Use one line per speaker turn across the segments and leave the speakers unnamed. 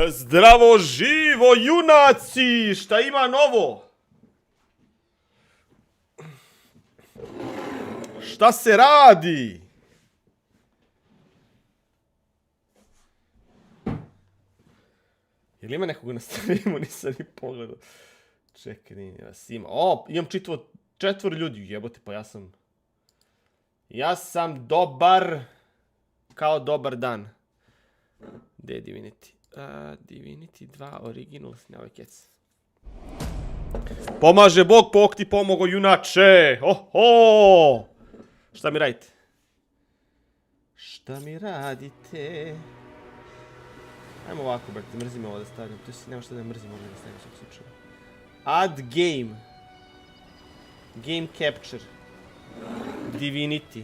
Zdravo živo, junaci! Šta ima novo? Šta se radi? Jel ima nekoga na streamu? Nisam ni pogledao. Čekaj, nije vas ima. O, imam čitavo 4 ljudi. Jebote, pa ja sam... Ja sam dobar... Kao dobar dan. Gde je Divinity? Divinity 2 original, snjavoj kec. Pomaže Bog, Bog ti pomogo, junače! Oho! Šta mi radite? Šta mi radite? Ajmo ovako, brate, mrzim ovo da stavljam. To je, nema šta da mrzim, možda da stavljam svog slučaju. Add game. Game capture. Divinity.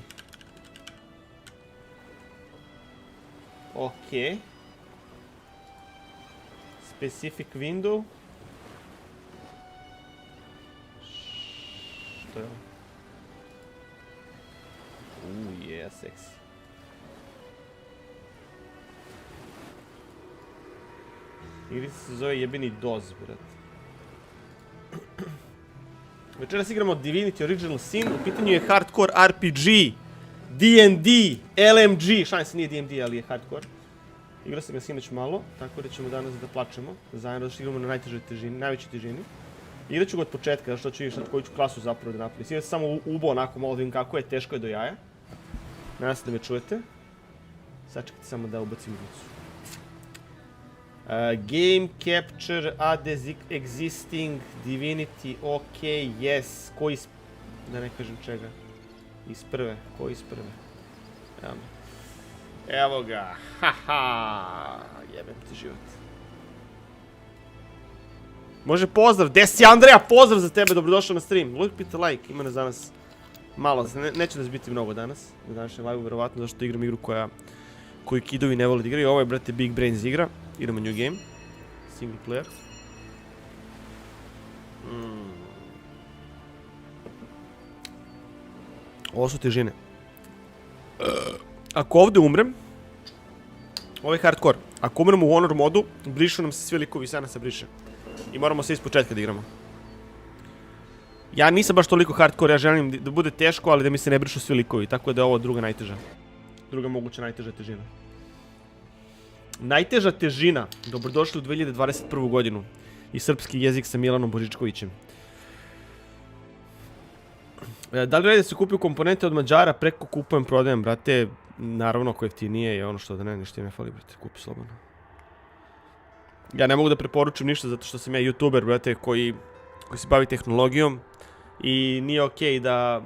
Ok. Specific window. Što je ovo? Yeah, seksi. Igrica se zove jebeni DOS, brat. Večeras igramo Divinity Original Sin, u pitanju je hardcore RPG, D&D, LMG, šalim se nije D&D, ali je hardcore. Igrao sam ga sinoć malo, tako da ćemo danas da plačemo, zajedno da što igramo na najtežoj težini, najvećoj težini. Igrat ću ga od početka, zato što ću vidjeti koju ću klasu zapravo da napravim. Sinoć sam samo ubao onako malo da vidim kako je, teško je do jaja. Nadam se da me čujete. Sad čekajte samo da ubacim igricu. Game capture, add existing, Divinity, ok, yes. Ko iz... da ne kažem čega. Iz prve, ko iz prve? Evo me. Evo ga, haha, jebem ti život. Može pozdrav, desi Andreja, pozdrav za tebe, dobrodošao na stream. Lupite like, ima nas danas malo, neće nas biti mnogo danas. Na današnjem live-u, verovatno, zašto igram igru koju kidovi ne vole da igraju. Ovo je, brate, Big Brains igra. Idemo new game. Single player. Ovo su težine. Ako ovdje umrem, ovo je hardcore. Ako umrem u honor modu, brišu nam se svi likovi, sad nas se briše. I moramo sve iz početka da igramo. Ja nisam baš toliko hardcore, ja želim da bude teško, ali da mi se ne brišu svi likovi, tako da je ovo druga najteža. Druga moguća najteža težina. Najteža težina, dobrodošli u 2021. godinu. I srpski jezik sa Milanom Božičkovićem. Da li radi da se kupuju komponente od Mađara, preko kupujem, prodajem, brate. Naravno, ako jeftinije je ono što da ne, ništa ne fali, brate, kupi slobodno. Ja ne mogu da preporučim ništa zato što sam ja youtuber, brate, koji se bavi tehnologijom. I nije okej da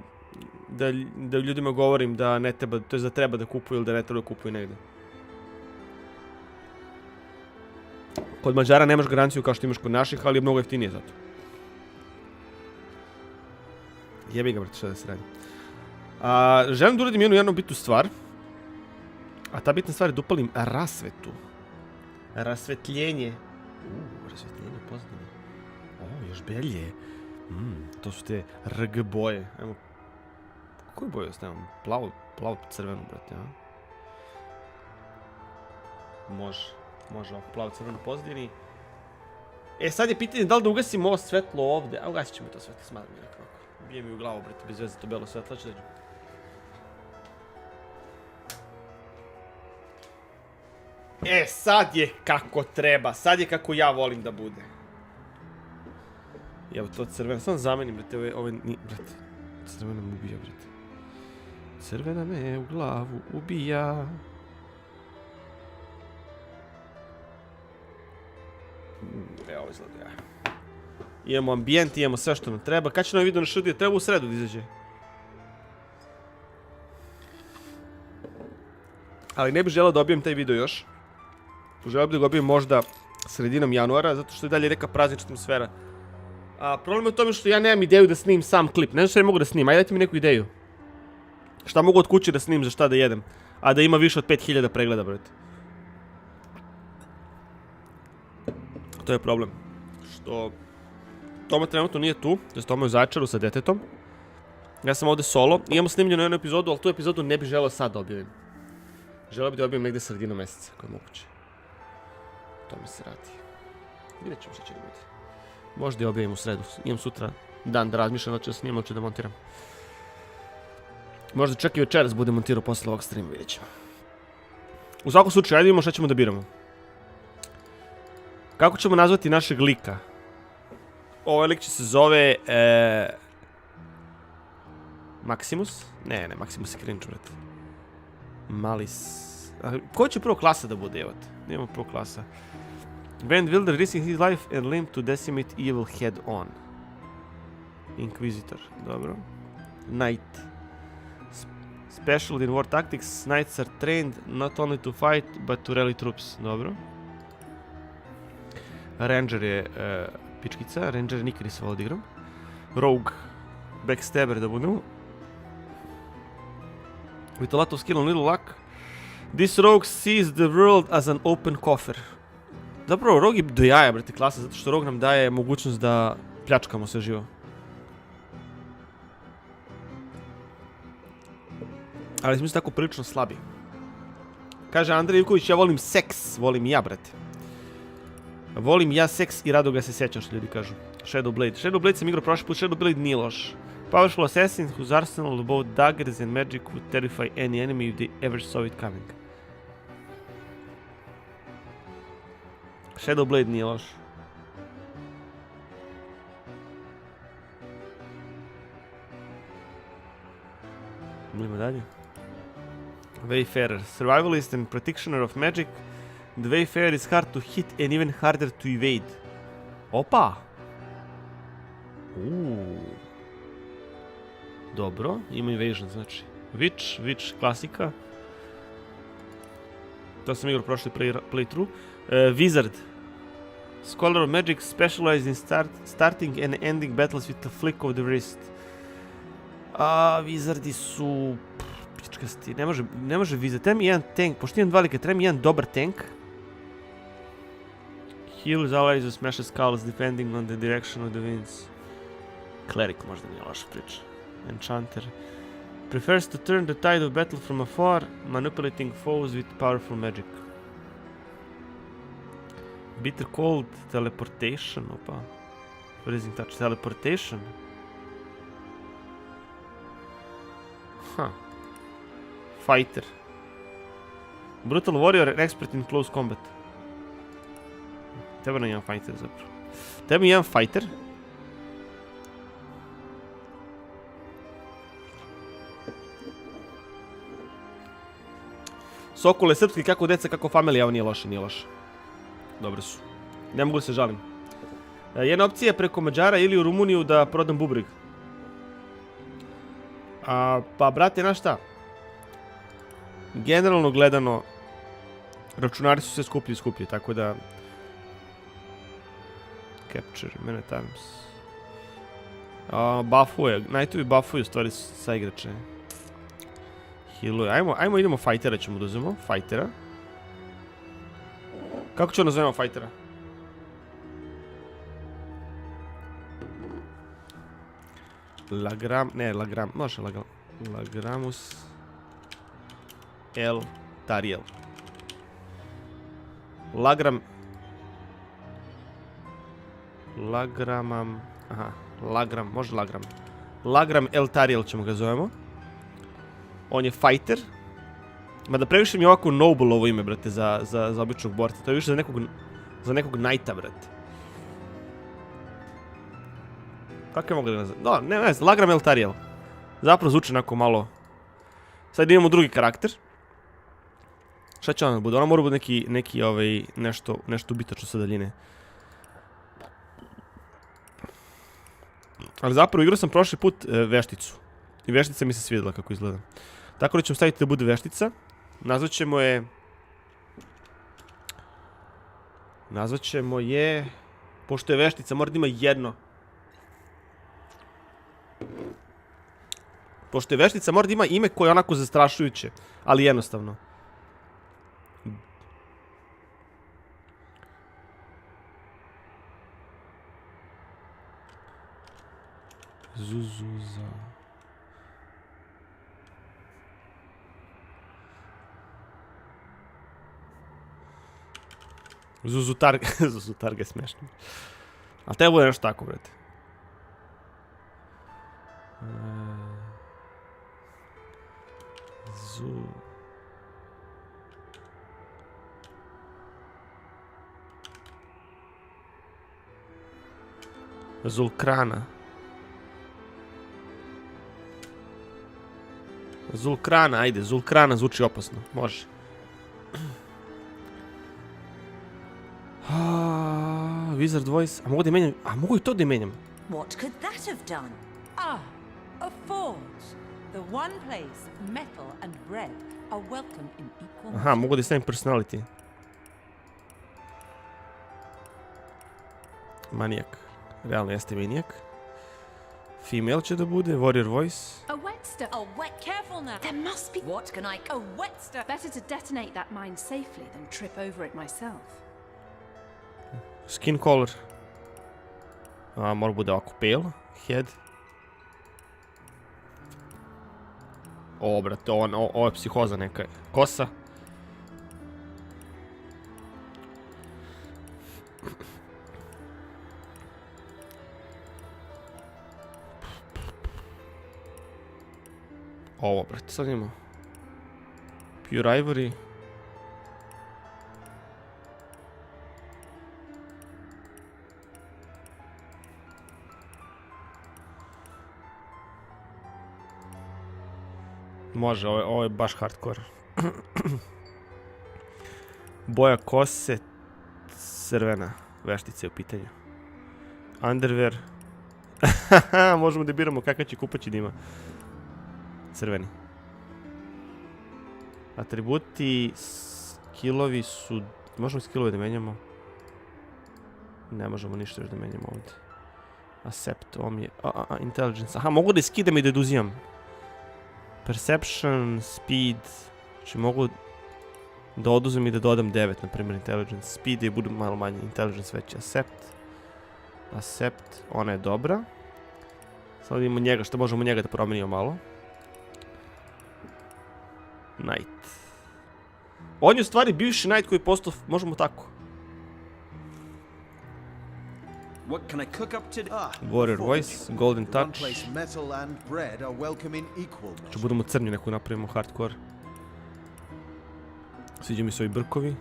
ljudima govorim da ne treba, to je da treba da kupuju ili da ne treba da kupuju negde. Kod Mađara nemaš garanciju kao što imaš kod naših, ali je mnogo jeftinije zato. Jebi ga, brate, šta da se radi. Želim da uradim jednu bitnu stvar. A ta bitna stvar je da upalim rasvetu. Rasvetljenje. Rasvetljenje pozadine. O, još belje. To su te RG boje. Ajmo. Koju boju ostavim? Plavo crvenu, brate, a? Može ovako plavo crveno pozadini. Sad je pitanje da li da ugasim ovo svetlo ovde. A ugasit ćemo to svetlo, smatram mi nekako. Bije mi u glavu, brate, bez veze to belo svetlo. Ću da ću. Sad je kako treba, sad je kako ja volim da bude. Evo to crveno, samo zamenim, brate, ovo nije, brate. Crvena me ubija, brate. Crvena me u glavu ubija. Evo izgleda ja. Imamo ambijent, imamo sve što nam treba. Kad će nam video na šudio? Treba u sredu da izađe. Ali ne bih želeo da obijem taj video još. Želeo bih da ga obijem možda sredinom januara, zato što je dalje neka praznična atmosfera. Problem je u tome što ja nemam ideju da snimim sam klip. Ne znam što ja mogu da snimim, ajde dajte mi neku ideju. Šta mogu od kuće da snimim, za šta da jedem. A da ima više od 5000 pregleda, brate. To je problem. Što... Toma trenutno nije tu, jer Toma je u Zaječaru sa detetom. Ja sam ovdje solo. Imamo snimljenu jednu epizodu, ali tu epizodu ne bih želeo sad da objavim. Želeo bih da objavim negdje sredinom mjeseca, ako je moguće. tome se radi. Vidjet ćemo što će biti. Možda i objavim u sredu. Imam sutra dan da razmišljam, da ću da snimam, da ću da montiram. Možda čak i večeras bude montirao posle ovog streama, vidjet ćemo. U svakom slučaju, ajde vidimo šta ćemo da biramo. Kako ćemo nazvati našeg lika? Ovaj lik će se zove... Maximus? Ne, Maximus je cringe, brate. Malis... Ko će prvo klasa da bude, evo te? Nijemo prvo klasa. Grand Wilder risking his life and limb to decimate evil head on. Inquisitor, dobro. Knight. Special in war tactics, knights are trained not only to fight, but to rally troops, dobro. Ranger je pičkica, Ranger nikad nisam volio da igram. Rogue, backstabber da budemo. With a lot of skill and little luck, this rogue sees the world as an open coffer. Zapravo, rogue je do jaja, brate, klasa, zato što rogue nam daje mogućnost da pljačkamo sve živo. Ali smo tako prilično slabi. Kaže Andrej Ivković, ja volim seks, volim i ja, brate. Volim ja seks i rado ga se sjećam, što ljudi kažu. Shadowblade. Shadowblade sam igrao prošli put, Shadowblade nije loš. Powerful assassin whose arsenal of both daggers and magic would terrify any enemy if they ever saw it coming. Shadowblade nije loš. Idemo dalje. Wayfarer. Survivalist and practitioner of magic. The Wayfarer is hard to hit and even harder to evade. Opa! Dobro, ima evasion, znači. Witch, klasika. To sam igrao prošli playthrough. Wizard. Scholar of magic specialized in starting and ending battles with a flick of the wrist. Wizardi su... pičkasti, ne može Wizard. Treba mi jedan tank, pošto imam dva lika, treba mi jedan dobar tank. Heals allies who smashes skulls depending on the direction of the winds. Cleric možda nije loša priča. Enchanter. Prefers to turn the tide of battle from afar, manipulating foes with powerful magic. Bitter cold, teleportation, opa. Freezing touch, teleportation. Fighter. Brutal warrior, expert in close combat. Treba nam jedan fighter zapravo. Treba mi jedan fighter. Sokole srpski, kako deca, kako familija, ovo nije loše, nije loše. Dobre su. Ne mogu da se žalim. Jedna opcija je preko Mađara ili u Rumuniju da prodam bubreg. Pa, brate, znaš šta? Generalno gledano, računari su sve skuplji i skuplji, tako da... Capture, many times. Buffuje, Knightovi buffuju stvari sa igrače. Healuje, ajmo idemo fightera ćemo da uzmemo, fightera. Kako ćemo nazovemo fightera? Lagramus El Tariel. Lagram El Tariel ćemo ga zovemo. On je fighter. Mada previše mi je ovako noble ovo ime, brate, za običnog borca. To je više za nekog knighta, brate. Kako je mogu da ga nazvam? No, ne, Lagram El Tariel. Zapravo zvuči onako malo... Sad imamo drugi karakter. Šta će ona bude? Ona mora bude neki nešto ubitačno sa daljine. Ali zapravo igrao sam prošli put vešticu. I veštica mi se svidjela kako izgleda. Tako da ćemo staviti da bude veštica. Nazvaćemo je... Pošto je veštica, mora da ima jedno. Pošto je veštica, mora da ima ime koje je onako zastrašujuće. Ali jednostavno. Zuzuza. Zuzutarga je smešno. Ali te bude nešto tako, brate. Zulkrana. Zulkrana, ajde, Zulkrana zvuči opasno. Može. Wizard voice. A mogu da menjam? A mogu i to da menjam?
What could that have done?
Ah, a forge. The one place metal and bread are welcome in equal.
Aha, mogu da stavim personality. Manijak. Realno jeste manijak. Female će da bude, warrior voice.
A wetster.
A wet.
Careful now.
There must be. What can I?
A wetster. Better to detonate that mine safely than trip over it myself.
Skin color. Mora bude ovako pale. Head. O, brate, ovo je psihoza neka. Kosa. Ovo, brate, sad imamo. Pure Ivory. Može, ovo je baš hardcore. Boja kose, crvena, veštica je u pitanju. Underwear. Možemo da biramo kakav će kupaći da ima. Crveni. Atributi, skillovi su... Možemo skillove da menjamo? Ne možemo ništa još da menjamo ovdje. Accept, ovo mi je... Intelligence. Aha, mogu da je skidam i da oduzimam. Perception, speed. Znači mogu da oduzem i da dodam 9, na primjer intelligence. Speed je bude malo manje, intelligence veći. Accept, ona je dobra. Sad imamo njega, što možemo njega da promenimo malo. Knight. On je u stvari bivši Knight koji je postao, možemo tako.
What can I cook up today?
Warrior voice, golden touch.
One place metal and bread are welcome in equal measure.
Če budemo crnju neku napravimo hardcore. Sviđa mi se ovi brkovi.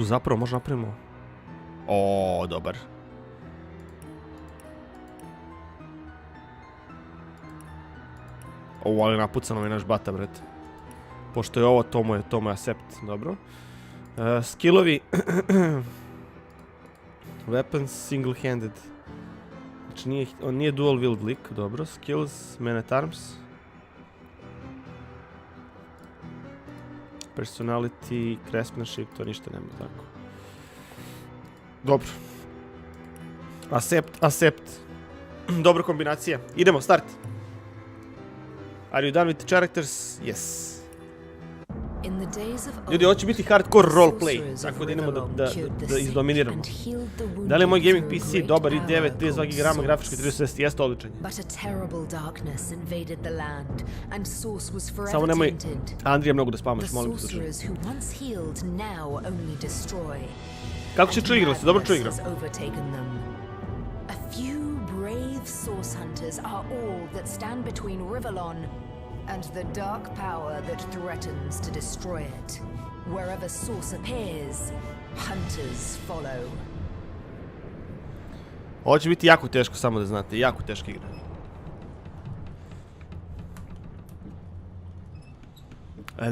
Zapravo možda napravimo. O, dobar. Ovo, ali napucano je naš bata, brate. Pošto je ovo, to mu je accept, dobro. Skillovi. Weapons, single-handed. Znači on nije dual wield lik, dobro. Skills, man at arms. Personality, craftsmanship, to ništa nema, tako. Dobro. Accept. Dobra kombinacija. Idemo, start. Are you done with the characters? Yes. Ljudi, ovo će biti hardcore roleplay, tako da idemo da izdominiramo. Da li je moj gaming PC dobar, i9, 32 Igramo, grafički 360, jeste odličan. Samo nemoj Andrija mnogo da spamaš, molim te slušaj. Kako će čuo igrao se? Dobro čuo igrao.
Source hunters are all that stand between Rivellon and the dark power that threatens to destroy it. Wherever source appears, hunters follow.
Ovo će biti jako teško, samo da znate, jako teška igra.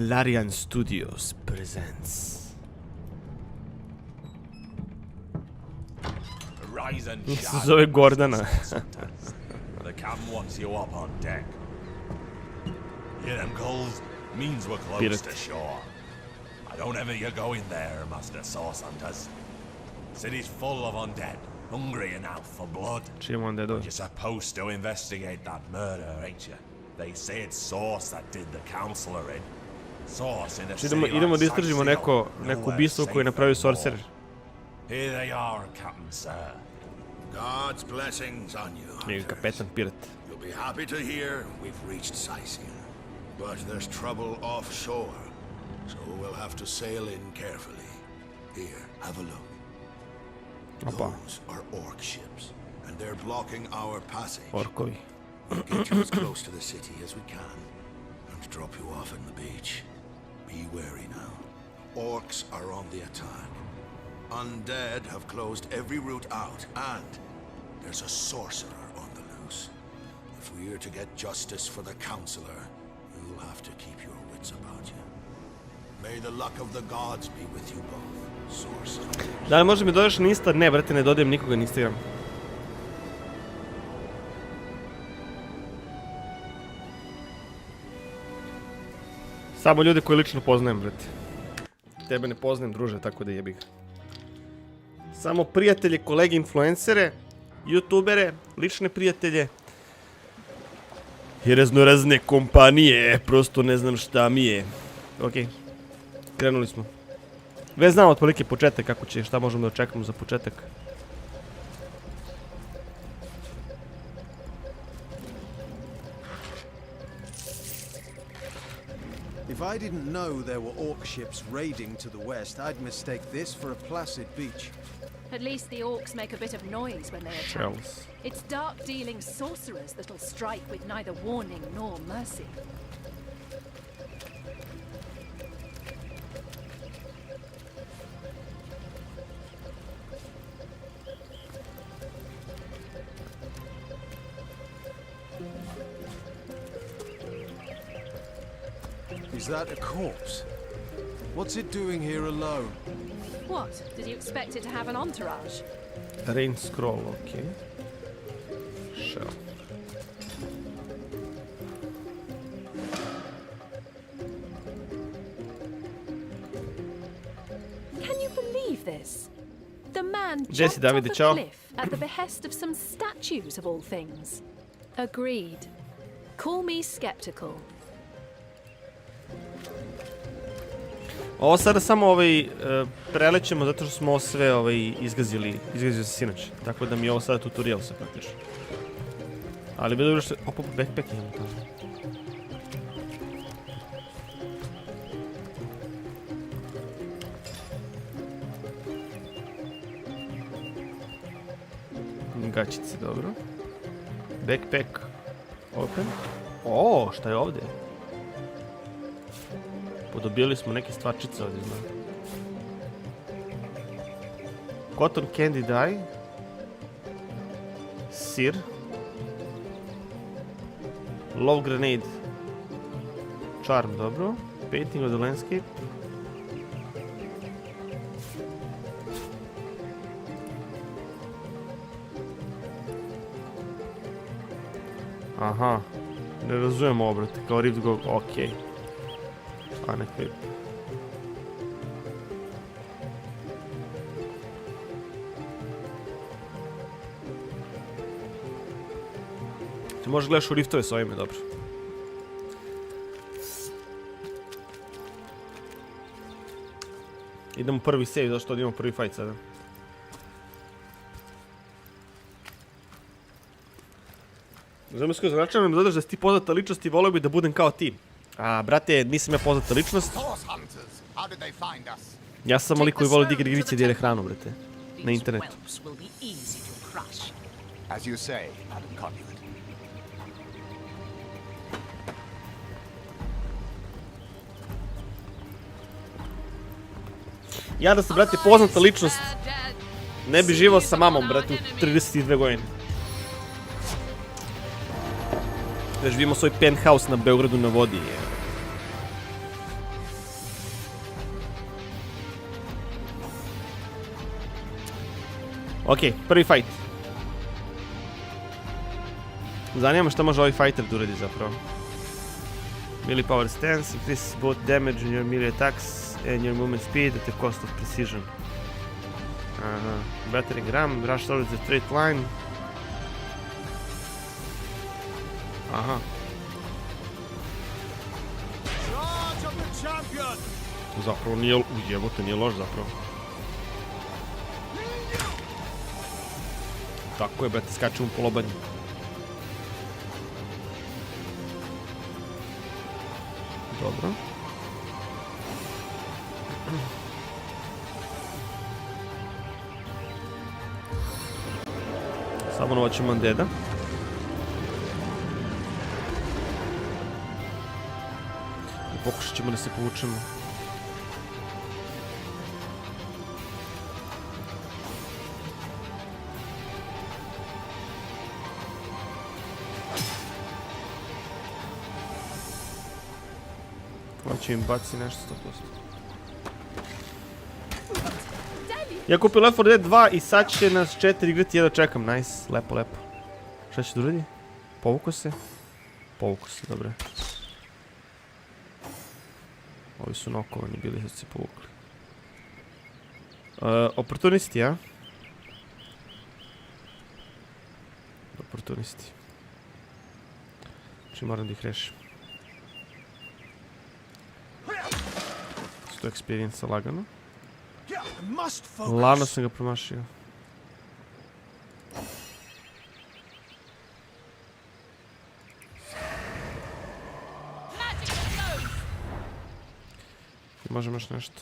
Larian Studios presents. Se zove Gordana.
The captain wants you up on deck. Hear them calls? Means we're close to shore. I don't ever you go in there, Master Source Hunters. City's full of undead, hungry enough for blood. You're supposed to investigate that murder, ain't you? They say it's Source that did the counselor in. Source in a city like
idemo da istražimo neko ubistvo koje je napravio Sorcerer.
Here they are, Captain Sir. God's blessings on you.
Kapetan pirat.
You'll be happy to hear we've reached Sicyon.
But there's trouble offshore, so we'll have to sail in carefully. Here, have a look.
Opa,
Those are orc ships, and they're blocking our passage.
orkovi.
We'll get you as close to the city as we can, and drop you off in the beach. Be wary now. Orcs are on the attack. Undead have closed every route out, and there's a sorcerer on the loose. If we're to get justice for the counselor, you'll have to keep your wits about you. May the luck of the gods be with you both, sorcerer.
Da li može mi dodaš na Insta? Ne, brate, ne dodajem nikoga na Instagram. Samo ljude koje lično poznajem, brate. Tebe ne poznajem, druže, tako da jebi ga. Samo prijatelje, kolege, influencere, youtubere, lične prijatelje. I raznorazne kompanije, prosto ne znam šta mi je. Okej, krenuli smo. Već znamo otprilike početak kako će, šta možemo da očekamo za početak.
If I didn't know there were orc ships raiding to the west, I'd mistake this for a placid beach.
At least the orcs make a bit of noise when they attack.
Shells.
It's dark-dealing sorcerers that'll strike with neither warning nor mercy.
Is that a corpse? What's it doing here alone?
What? Did you expect it to have an entourage?
Rain scroll, okej. Shell.
Can you believe this? The man
Jesse,
jumped off
Davide,
a
ciao.
cliff at the behest of some statues of all things. Agreed. Call me skeptical.
Ovo sada samo prelećemo zato što smo sve izgazio se sinoć. Tako da mi je ovo sada tutorial se praktično. Ali bi dobro što... Opa, backpack imamo tamo. Gačice, dobro. Backpack. Open. O, šta je ovdje? Podobili smo neke stvarčice ovdje, znam. Cotton candy dye. Sir. Low grenade. Charm, dobro. Painting of the landscape. Aha. Ne razumijem ovo, brate. Kao Rift Go... Okej. Unequip. Ti možeš gledaš u riftove s ovime, dobro. Idemo prvi save, zašto idemo prvi fight sada. Znam se značajno mi dodaš da si ti poznata ličnost i volio bi da budem kao ti. A, brate, nisam ja poznata ličnost. Ja sam samo lik koji voli da igra igrice i dijele hranu, brate. Na internetu.
As you say, Madam Conduit.
Ja da sam, brate, poznata ličnost, ne bi živao sa mamom, brate, u 32 godine. Da živimo svoj penthouse na Beogradu na vodi. Ok, prvi fight. Zanima me šta može ovaj fighter da uradi zapravo. Melee power stance, increase both damage in your melee attacks and your movement speed at the cost of precision. Battering ram, rush towards the straight line. Aha. Zapravo nije, jebote, nije loš zapravo. Tako je, brate, skačemo po lobanju. Dobro. Samo noćemo deda. I pokušat ćemo da se povučemo. Hoće im baci nešto 100%. Ja kupio Left 4 Dead 2 i sad će nas 4 igrati, jedva čekam, nice, lepo, lepo. Šta će da uradi? Povuko se? Povuko se, dobro. Ovi su nokovani bili, sad se povukli. Opportunisti, ja? Opportunisti. Znači moram da ih rešim. Sto experience lagano. Lavno sam ga promašio. Možemo još nešto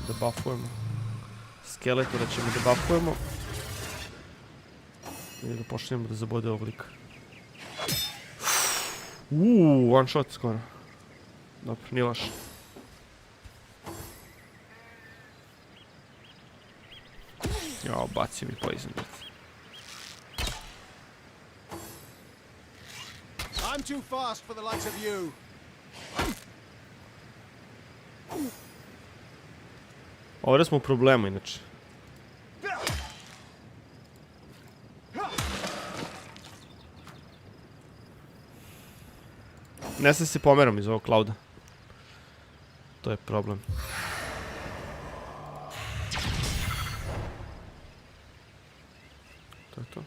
da buffujemo. Skeletora ćemo da buffujemo. I da počnemo da zabode ovog lika. One shot skoro. Dobro, nije loš. Jao, bacio mi poison bit.
I'm too fast for the likes of you.
Ovdje smo u problemu, inače. Ne sam se pomerom iz ovog clouda. To je problem. To je to.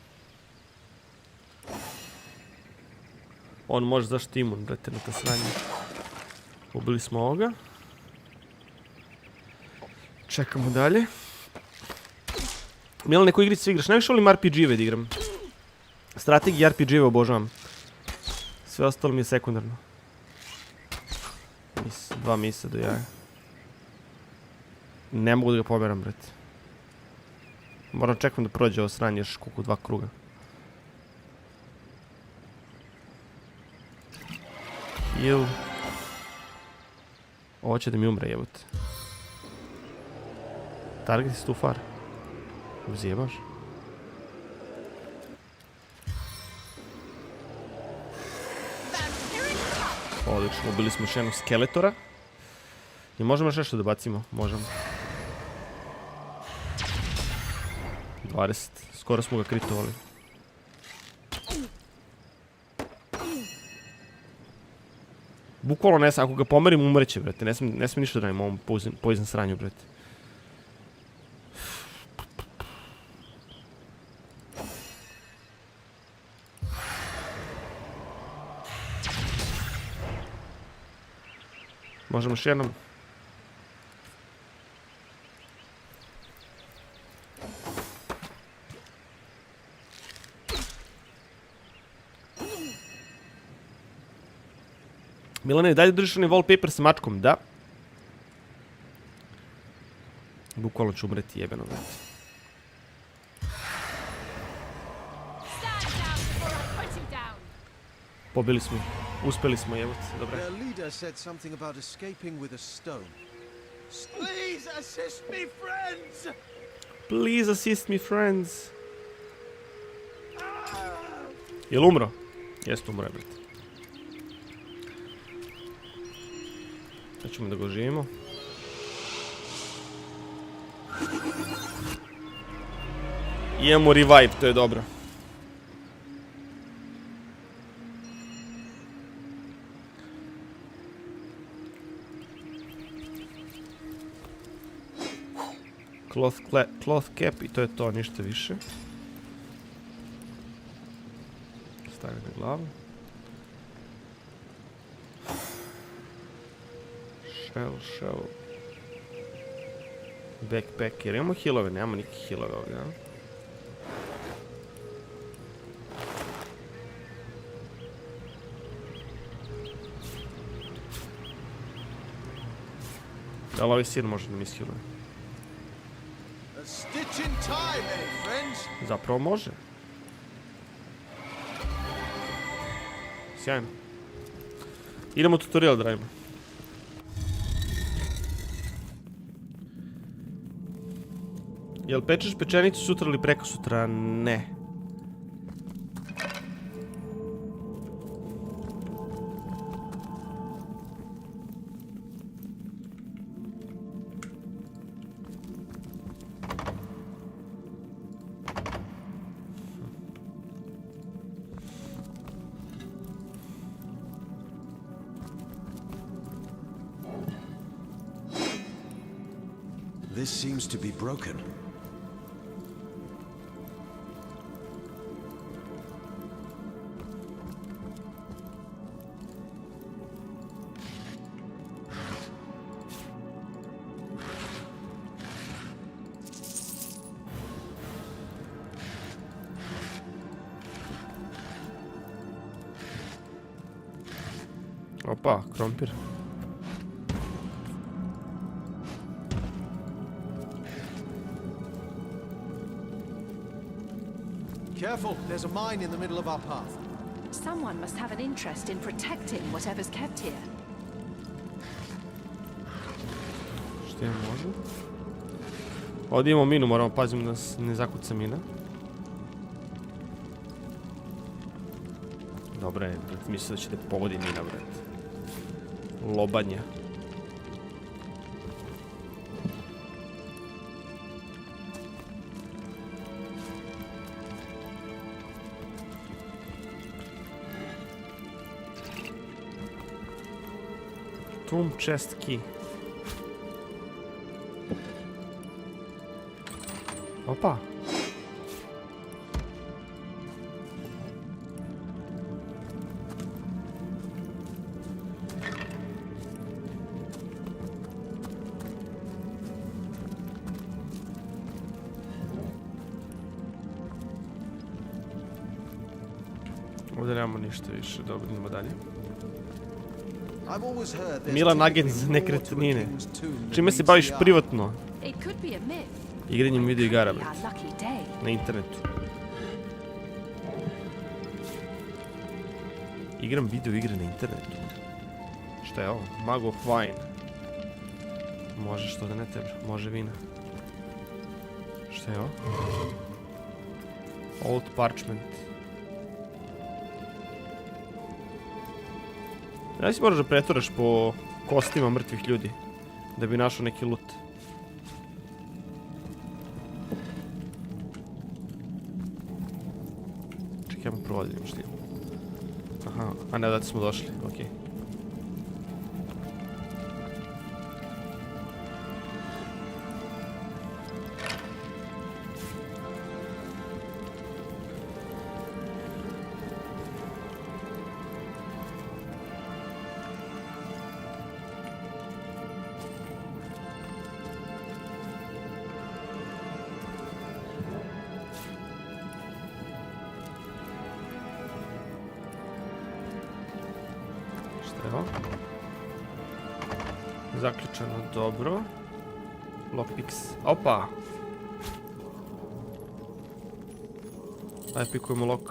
On može zašto imun, brate, na ta sranje. Ubili smo ovoga. Čekamo dalje. Milane, koju igricu igraš? Najviše volim RPG-ve da igram. Strategiji RPG-ve obožavam. Sve ostalo mi je sekundarno. Dva misa do jaja. Ne mogu da ga pomeram, brate. Moram čekam da prođe ovo sranje još koliko 2 kruga. Heal. Ovo će da mi umre, jebote. Target is too far. Uzjebaš. Odlično, ubili smo još jednog skeletora. I možemo još nešto da bacimo? Možemo. 20. Skoro smo ga kritovali. Bukvalno ne znam, ako ga pomerim umreće, brate. Ne smije ništa da radim ovom poison sranju, brate. Možemo još jednom. Milane, dalje držiš onaj wallpaper sa mačkom? Da. Bukvalno ću umreti, jebeno, brate. Pobili smo. Uspeli smo, jebote, dobro.
Their leader said something about escaping with a stone. Please assist me, friends!
Please assist me, friends. Jel umro? Jeste umro, brate. Sad ćemo da ga oživimo. Imamo revive, to je dobro. Cloth cap i to je to, ništa više. Stavim na glavu. Shell. Backpack, jer imamo healove, nemamo nikakve healove ovdje, ja? Da li ovaj sin može da mi iskiluje?
A stitch in time, eh, friends?
Zapravo može. Sjajno. Idemo u tutorial da radimo. Jel pečeš pečenicu sutra ili preko sutra? Ne.
This seems to be broken.
Opa, krompir.
Careful, there's a mine in the middle of our path.
Someone must have an interest in protecting whatever's kept here.
Što je može? Ovdje imamo minu, moramo paziti da nas ne zakuca mina. Dobre, brat, mislim da će da pogodi mina, brat. Lobanje. Tomb chest key. Opa. Ovdje nemamo ništa više, dobro, idemo dalje. Milan, agent za nekretnine. Čime se baviš privatno?
It could be a myth.
Igranjem video igara, bret.
Our lucky day.
Na internetu. Igram video igre na internetu. Šta je ovo? Mag of Wine. Može što da ne tebe. Može vina. Šta je ovo? Old Parchment. Ja si moraš da preturaš po kostima mrtvih ljudi. Da bi našao neki loot. Čekaj, ajmo provoditi šli. Aha, a ne, da smo došli, okej. Evo. Zaključeno, dobro. Lockpicks. Opa! Ajde pikujemo lock.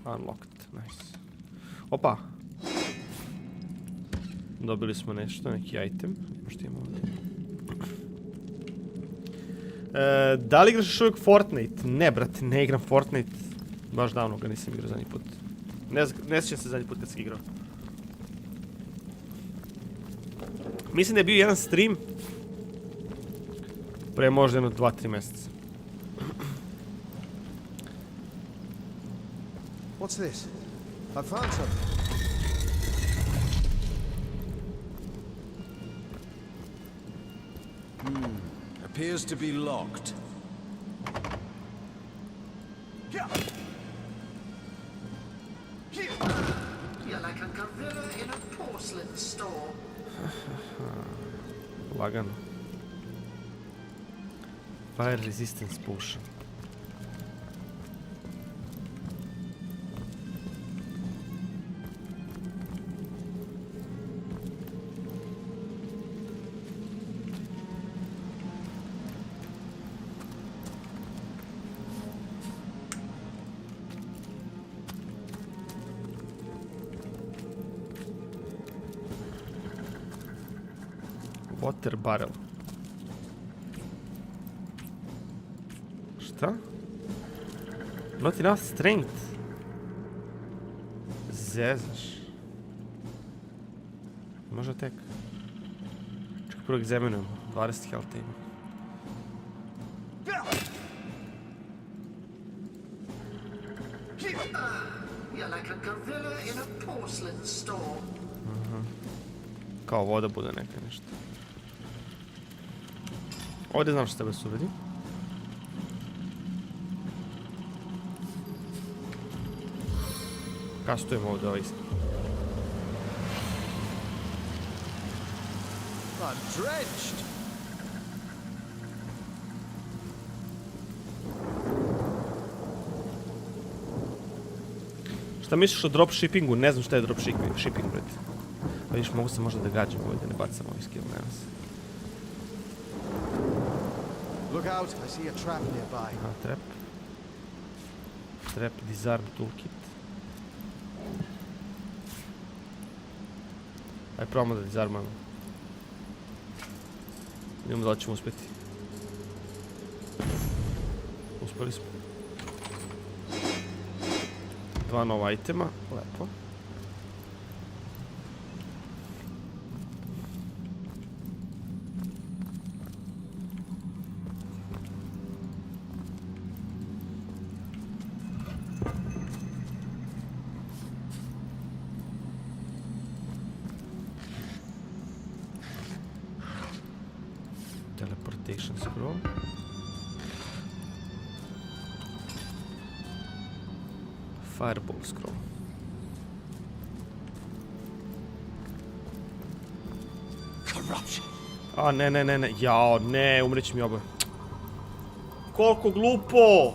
Unlocked, nice. Opa! Dobili smo nešto, neki item. Što imamo ovdje. Da li igraš još uvijek Fortnite? Ne, brate, ne igram Fortnite. Baš davno ga nisam igrao zadnji put. Ne sjećam se zadnji put kad sam igrao. Mislim da je bio jedan stream pre možda jedno 2-3 mjeseca.
What's this? I found something. Appears to be locked.
You're like a gorilla in a porcelain store.
Lagano. Fire resistance potion. Water barrel. Šta? Not enough strength. Zezaš. Može tek. Čekaj, prvo egzamenujemo. 20 health ima.
You're like a gorilla in a porcelain store.
Kao voda bude neka nešto. Ovdje znam što tebe su vidi. Kastujemo ovdje ovaj isti.
I'm drenched.
Šta misliš o dropshippingu? Ne znam šta je dropshipping, brate. Pa viš, mogu se možda da gađam ovdje, ne bacam ovaj skill, ne nas.
Look out, I see a trap nearby.
Aha, trap. Trap, disarm, toolkit. Ajde, probamo da disarmamo. Vidimo da li ćemo uspjeti. Uspjeli smo. 2 nova itema, lepo. Teleportation scroll. Fireball scroll.
Corruption.
A, ne. Jao, ne, umreći mi oboje. Koliko glupo!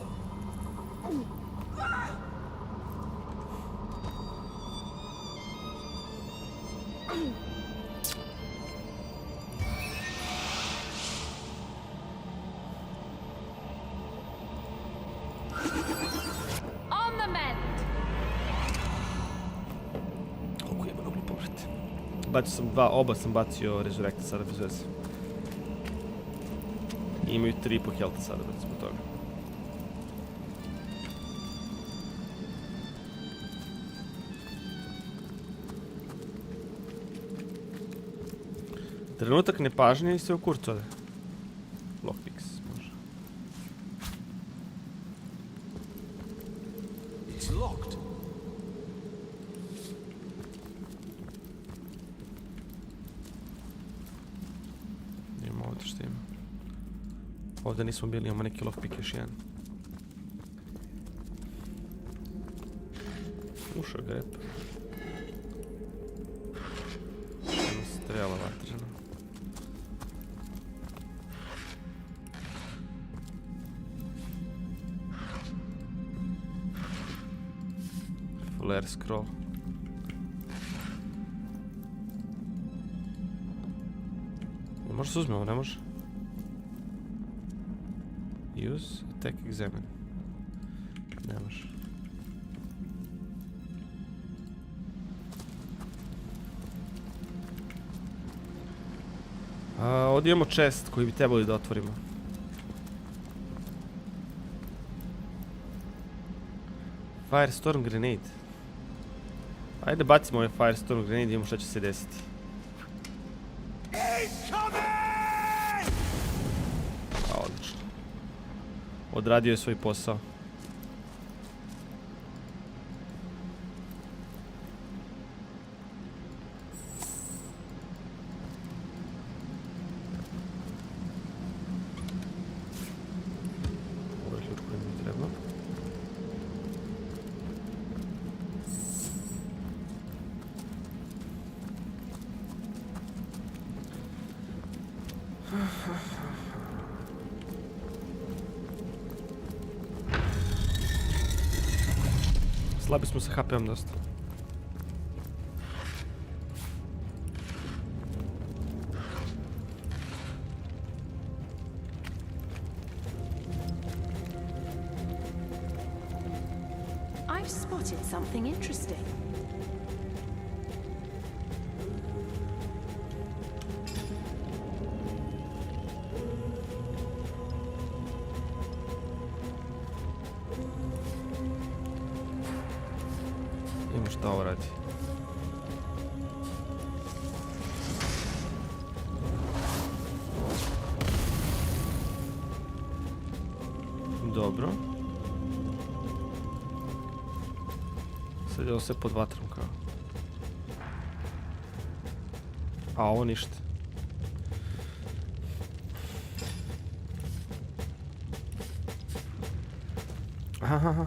On the mend.
Koliko je bilo glupo, vrati. Bacio sam oba sam bacio Resurrect sada bez veze. Imaju 3,5 health sada, brate, zbog toga. Trenutak nepažnje i sve u kurcu ovdje. Lockpicks, može.
It's locked.
Imamo ovdje što ima. Ovdje nismo bili, imamo neki lockpick još jedan. Ušao grep. Jedna strela vatrena. Flare scroll. Ne može se uzmemo, ne može. Use, attack, examine. Ne može. Ovdje imamo chest koji bi trebali da otvorimo. Firestorm grenade. Ajde bacimo ovaj Firestorm grenade i vidimo šta će se desiti. Odlično. Odradio je svoj posao. Ovo je ključ koji mi treba. Slabi smo sa HP-om dosta.
I've spotted something interesting.
dobro. Sad je ovo sve pod vatrom kao. A ovo ništa. Aha.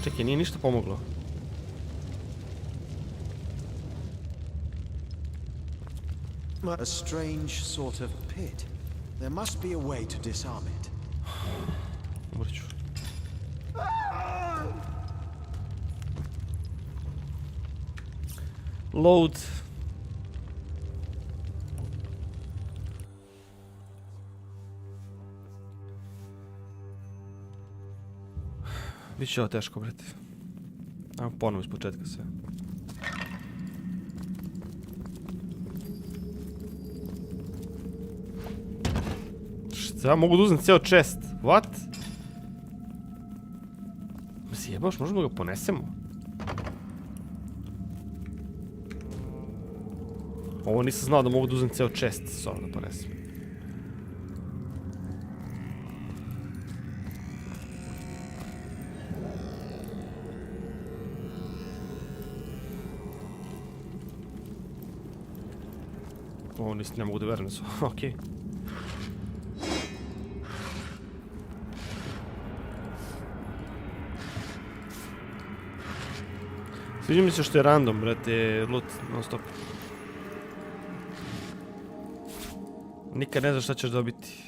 Čekaj, nije ništa pomoglo.
A strange sort of pit. There must be a way to disarm it.
Umrt ću. Load. Biće ovo teško, brate. Ajmo ponovo iz početka sve. Šta, mogu da uzem cijel chest? What? Zjebaš, možemo da ga ponesemo? Ovo nisam znao da mogu da uzem cijel chest s ovom da ponesem. Ovo ne mogu da verujem da su, okej. Sviđa mi se što je random, brate, loot non stop. Nikad ne znaš šta ćeš dobiti.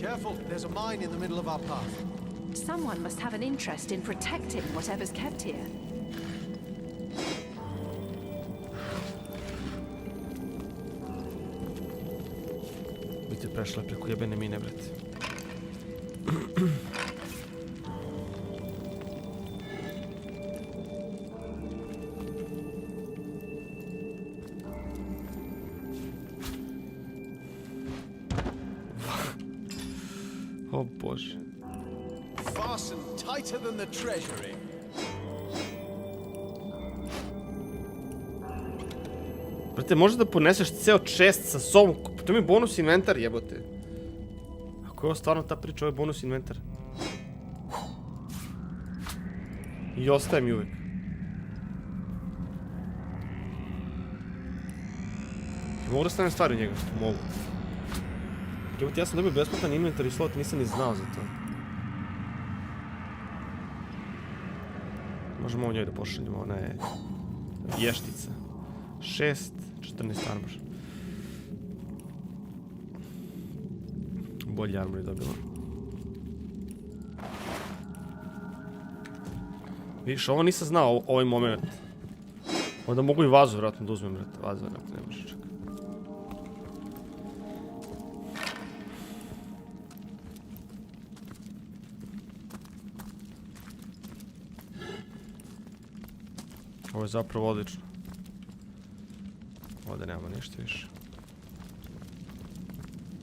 Careful, there's a mine in the middle of our path.
Someone must have an interest in protecting whatever's kept here.
Biti prešla preko jebene mine, brate. O Bože.
Fasten tighter than the treasury.
Brate, možeš da poneseš ceo chest sa sobom. To mi je bonus inventar, jebote. Ako je ovo stvarno ta priča, ovo je bonus inventar. I ostaje mi uvek. Mogu da stavim stvari u njega? Mogu. Jebote, ja sam dobio besplatan inventar i slot, nisam ni znao za to. Možemo ovo njoj da pošaljemo, ona je vještica. 6, 14 armor. Bolji armor je dobila. Vidiš, ovo nisam znao, ovaj moment. Onda mogu i vazu vjerojatno da uzmem, brate. Vazu vjerojatno ne može čekati. Ovo je zapravo odlično. Ovdje nemamo ništa više.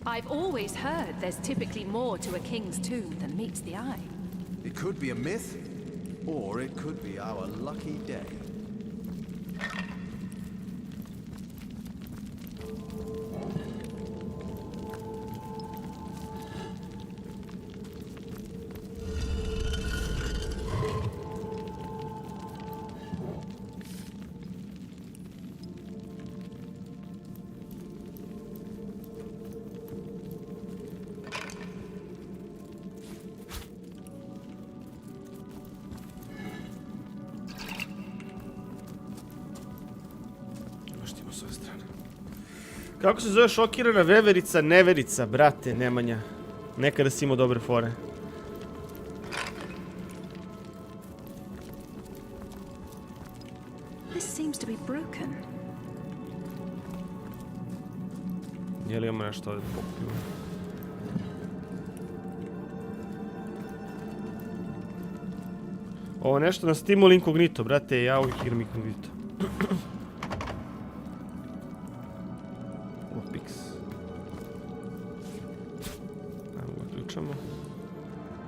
I've always heard there's typically more to a king's tomb than meets the eye.
It could be a myth, or it could be our lucky day.
Kako se zove šokirana veverica, neverica, brate, Nemanja? Nekada si imao dobre fore.
This seems to be broken.
Je li imamo nešto ovdje pokupimo? Ovo je nešto na Steamu Incognito, brate, ja uvijek igram Incognito.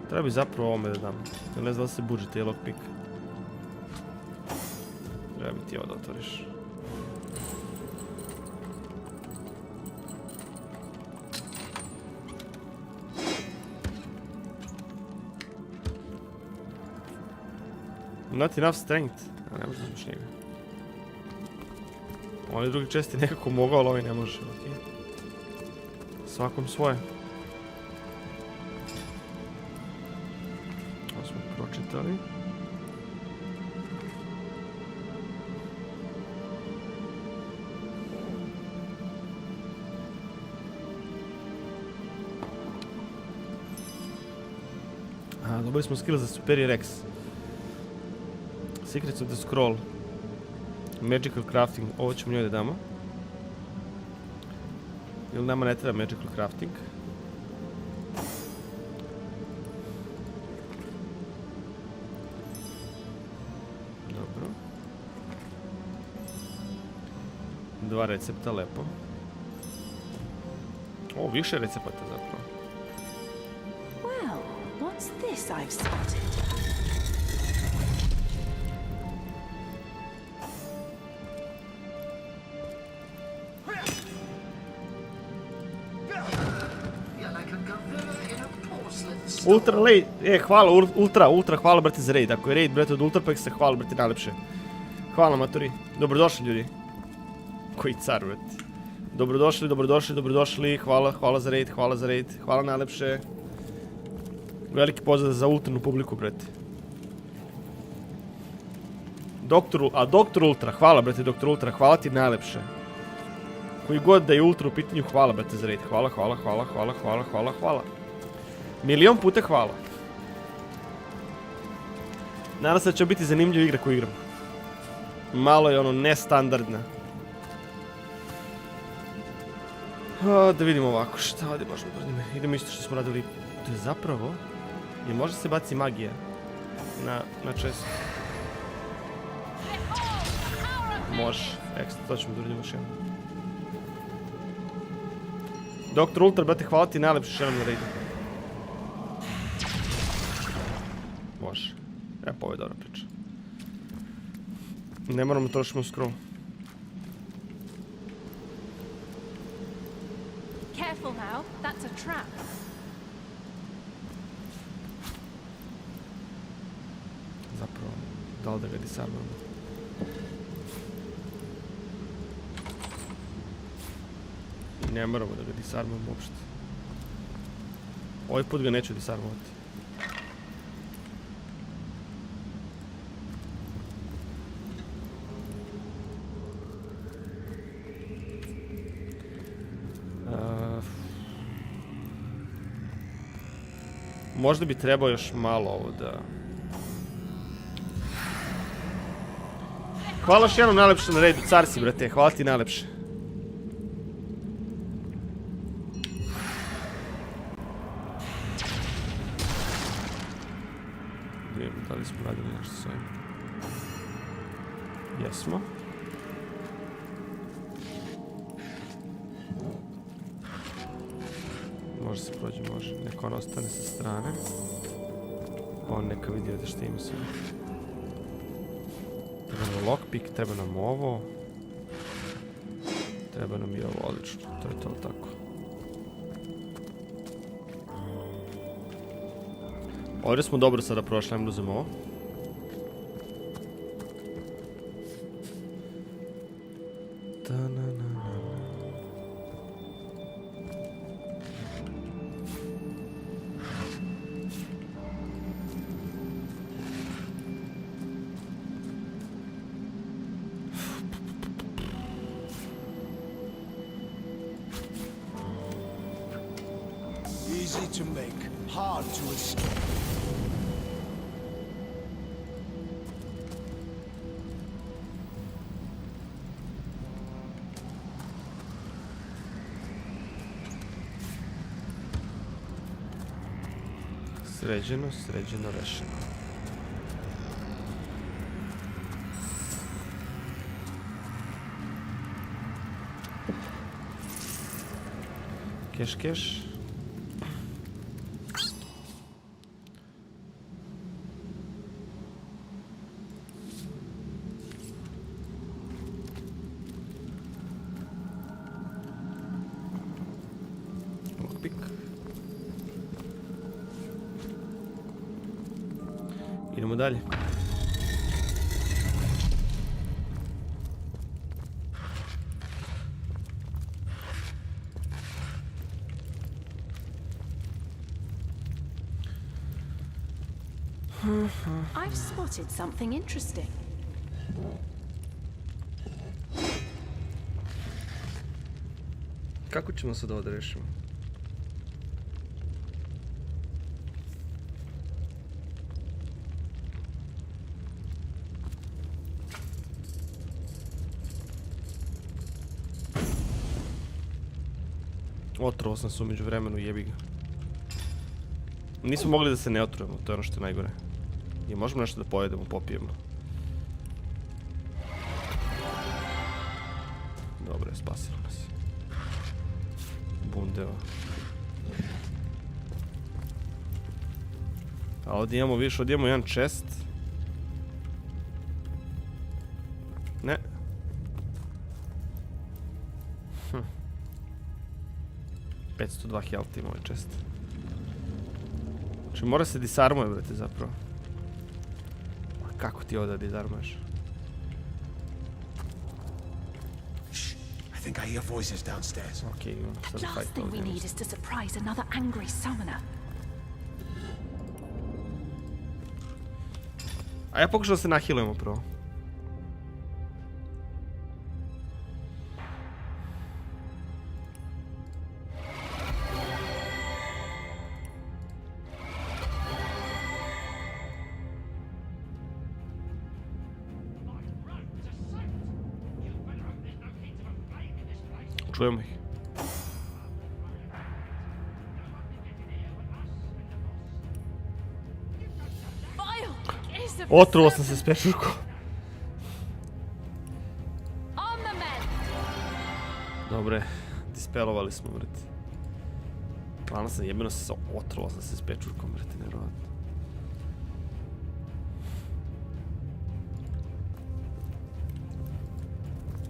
Treba bi zapravo ovome da dam. Ne znam da se budžete je lockpick. Treba bi ti ovo da otvoriš. Not enough strength. A ne može da uzmeš njega. Oni drugi česti nekako mogao, ali ovaj ne može. Okay. Svakom svoje. Ovo smo pročitali. Dobili smo skill za Superior X. Secrets of the Scroll. Magical Crafting. Ovo ćemo njoj da damo. Ili nama ne treba Magical Crafting. Dobro. 2 recepta, lepo. O, više recepata zapravo.
Well, what's this I've spotted?
Ultra raid, hvala, ultra, hvala brate za raid, ako je raid brate od Ultrapexa, hvala brate najlepše. Hvala maturi, dobrodošli ljudi. Koji car brate. Dobrodošli, hvala za raid, hvala najlepše. Veliki pozdrav za ultranu publiku brate. Doktor Ultra, hvala brate Doktor Ultra, hvala ti najlepše. Koji god da je ultra u pitanju, hvala brate za raid, hvala. Milion puta hvala. Nadam se da će biti zanimljiva igra koju igram. Malo je ono nestandardna. Da vidimo ovako, šta ovdje možemo da radimo. Idemo isto što smo radili. To je zapravo... Je može se baci magija na često. Može. Ekstra, to ćemo da uradimo još jednom. Doktor Ultra, brate, hvala ti najlepše što nam na raidu. Može. Pa ovo je dobra priča. Ne moramo trošimo scroll.
Careful now, that's a trap.
Zapravo, da li da ga disarmamo? Ne moramo da ga disarmamo uopšte. Ovaj put ga neću disarmovati. Možda bi trebao još malo ovo da... Hvala još jednom najlepše na raidu, car si brate, hvala ti najlepše. Vidim da li smo radili nešto s ovim. Jesmo. Može se prođe, može. Neka ona ostane sa strane. On neka vidi ovdje što ima sve. Treba nam lockpick, treba nam ovo. Treba nam i ovo, odlično. To je to tako. Ovdje smo dobro sada prošli, ajmo da uzmemo ovo.
Easy to make, hard to escape.
Sređeno, rešeno. Keš. Idemo dalje.
I've spotted something interesting.
Kako ćemo sad ovo da rešimo? Otrovao sam se umeđu vremenu, jebi ga. Nismo mogli da se ne otrujemo, to je ono što je najgore. I možemo nešto da pojedemo, popijemo. Dobro je, spasilo nas. Bundeva. A ovdje imamo više, ovdje imamo jedan chest. Ne. 502 health ima ovaj chest. Znači mora se disarmuje, brate, zapravo. A kako ti ovdje disarmuješ?
I think I hear voices downstairs.
Okay, imamo sad
The last
fight
thing we
ovdje.
need is to surprise another angry summoner.
A ja pokušam da se nahilujemo prvo. Čujemo ih. Otrovao sam se s pečurkom. Dobre, dispelovali smo, brate. Plana sam, jebeno se otrovao sam se s pečurkom, brate, nevjerovatno.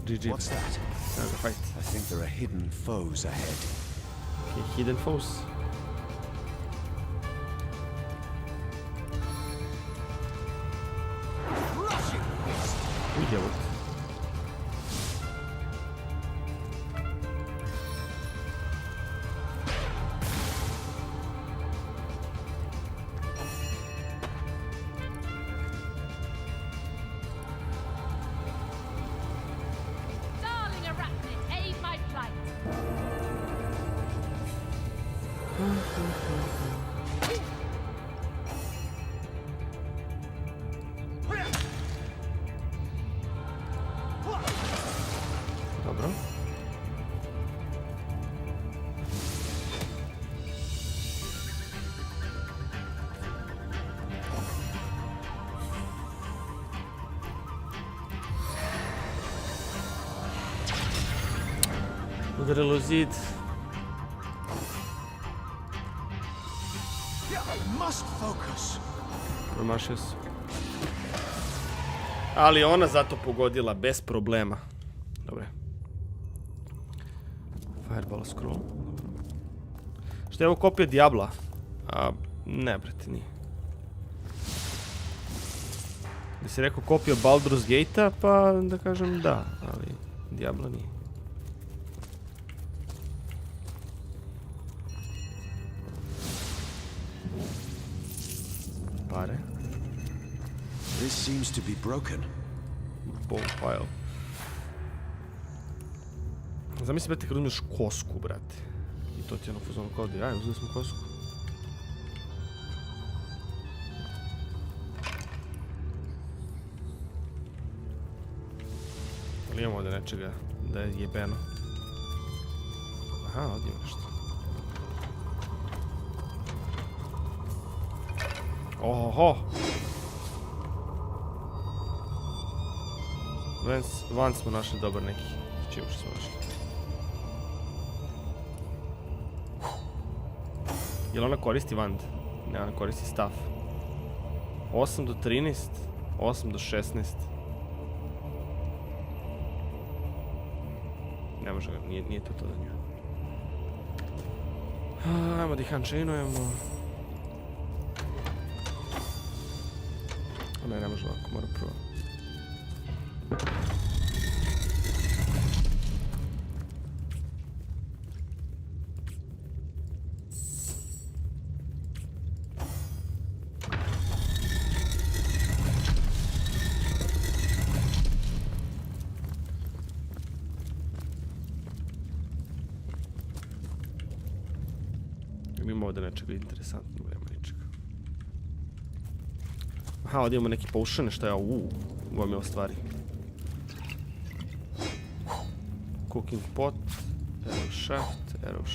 GG.
What's that?
Time to fight.
I think there are hidden foes ahead.
Okay, hidden foes. Uj, jebot. Dobro. Udarilo zid.
Must focus.
Promašio se. Ali ona zato pogodila bez problema. Dobre. Fireball scroll. Što je ovo kopija Diabla? A, ne, brate, nije. Da si rekao kopija Baldur's Gate-a, pa da kažem da, ali Diabla nije. Pare.
This seems to be broken.
Bone file. Zamisli, brate, kad uzmeš kosku, brate. I to ti je ono fuzonu kao da, aj, uzeli smo kosku. Ali imamo ovdje nečega da je jebeno. Aha, ovdje ima nešto. Ohoho! Van smo našli dobar neki. Čim što smo našli. Jel ona koristi wand? Ne, ona koristi staff. 8 do 13, 8 do 16. Ne može ga, nije to da nju. Ajmo da ih unchainujemo. Ne može ovako, mora prvo. Ima ovdje nečega interesantnog, nema ničega. Aha, ovdje imamo neki potion, što je gomila stvari. Cooking pot, arrow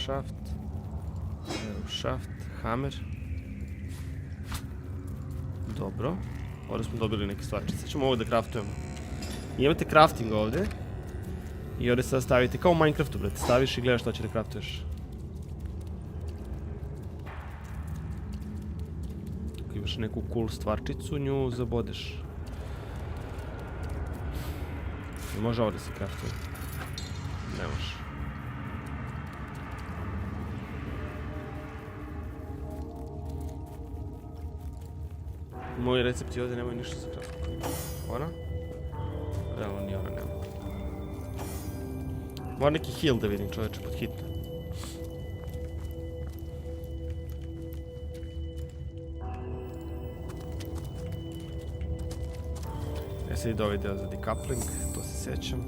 shaft, hammer. Dobro. Ovdje smo dobili neke stvarčice. Sad ćemo ovo da craftujemo. I imate crafting ovdje. I ovdje sad stavite kao u Minecraftu, brate. Staviš i gledaš što će da craftuješ. Ako imaš neku cool stvarčicu, nju zabodeš. I može ovdje se craftuje. Ne može. Moji recepti ovdje nemaju ništa za crafting. Ona? Realno ni ona nema. Mora neki heal da vidim, čovječe, pod hitno. Sad ide ovaj deo za decoupling, to se sjećam.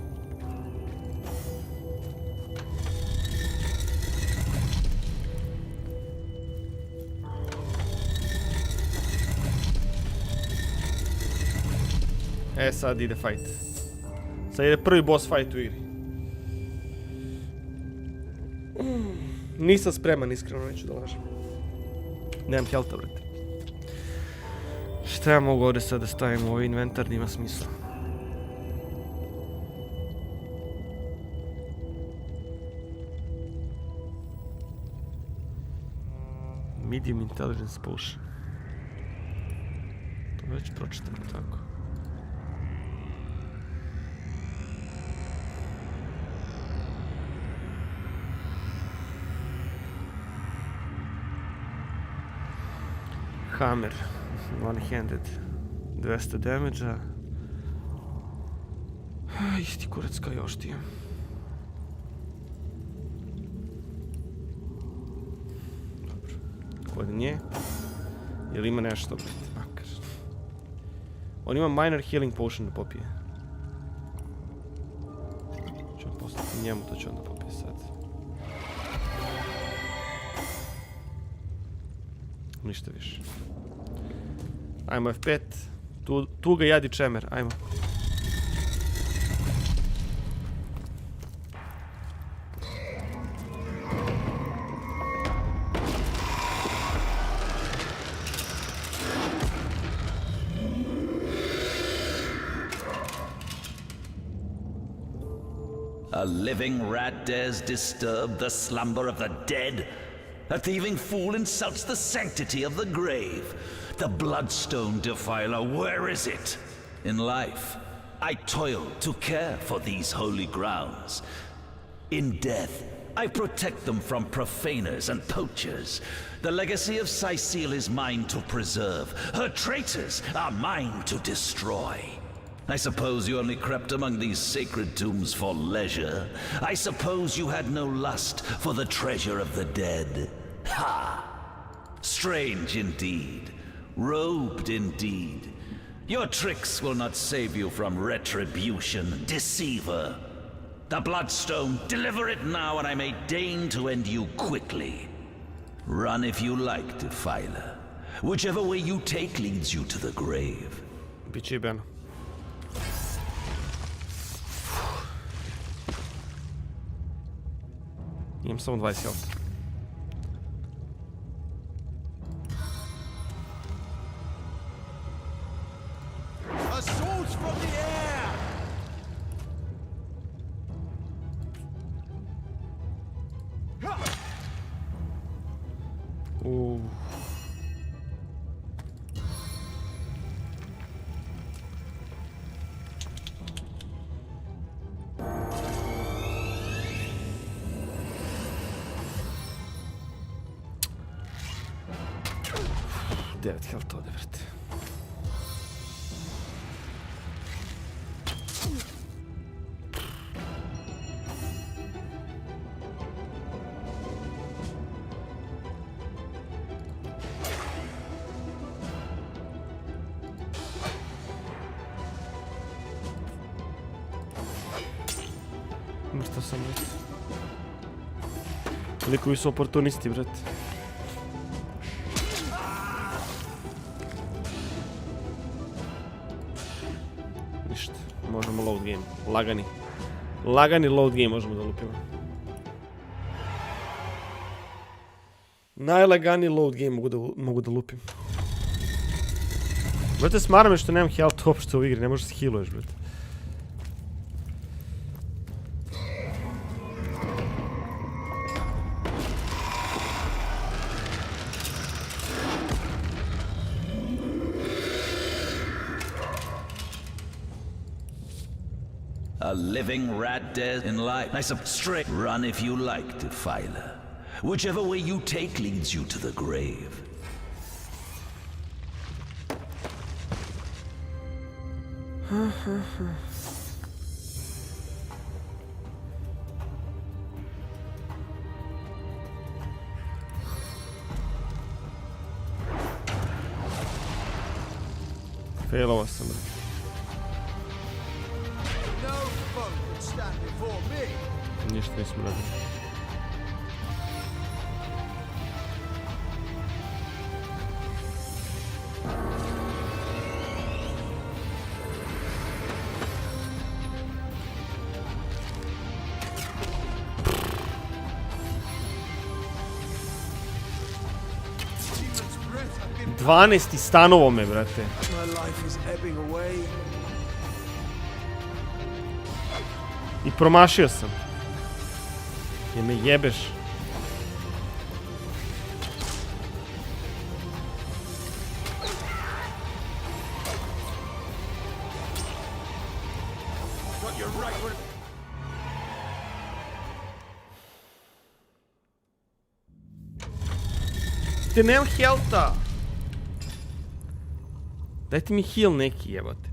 Sad ide fight. Sad ide prvi boss fight u igri. Nisam spreman, iskreno, neću da lažem. Nemam healtha, brate. Šta ja mogu ovdje sad da stavim u ovaj inventar, nima smisla. Medium intelligence potion. To već pročitam, tako. Hammer. One-handed. 200 damage-a. Isti kurac kao još ti. Dobro. Kod nje. Jel ima nešto, brate? Makar. On ima minor healing potion da popije. Ću poslati njemu, to ću onda popije sad. Ništa više. Ajmo F5. Tu ga jadi čemer, ajmo.
A living rat dares disturb the slumber of the dead? A thieving fool insults the sanctity of the grave. The bloodstone defiler, where is it? In life, I toil to care for these holy grounds. In death, I protect them from profaners and poachers. The legacy of Cecile is mine to preserve. Her traitors are mine to destroy. I suppose you only crept among these sacred tombs for leisure. I suppose you had no lust for the treasure of the dead. Ha! Strange indeed. Robed indeed. Your tricks will not save you from retribution, deceiver. The bloodstone, deliver it now and I may deign to end you quickly. Run if you like, defiler. Whichever way you take leads you to the grave.
Biće i beno. Imam samo 20 health.
Assaults from the air!
Devet health ovdje, brate. Šta sam brate? Likovi su oportunisti, brate. Ništa, možemo load game. Lagani. Lagani load game možemo da lupimo. Najlaganiji load game mogu da lupim. Brate, smara me što nemam health uopšte u igri, ne možeš se healuješ, brate.
A living rat dead in life. I straight run if you like, Defiler. Whichever way you take leads you to the grave.
Failova sam, brate. Ništa nismo radili. Dvanesti stanovo me, brate. I promašio sam. Je me jebeš. Te nemam healtha. Dajte mi heal neki, jebate.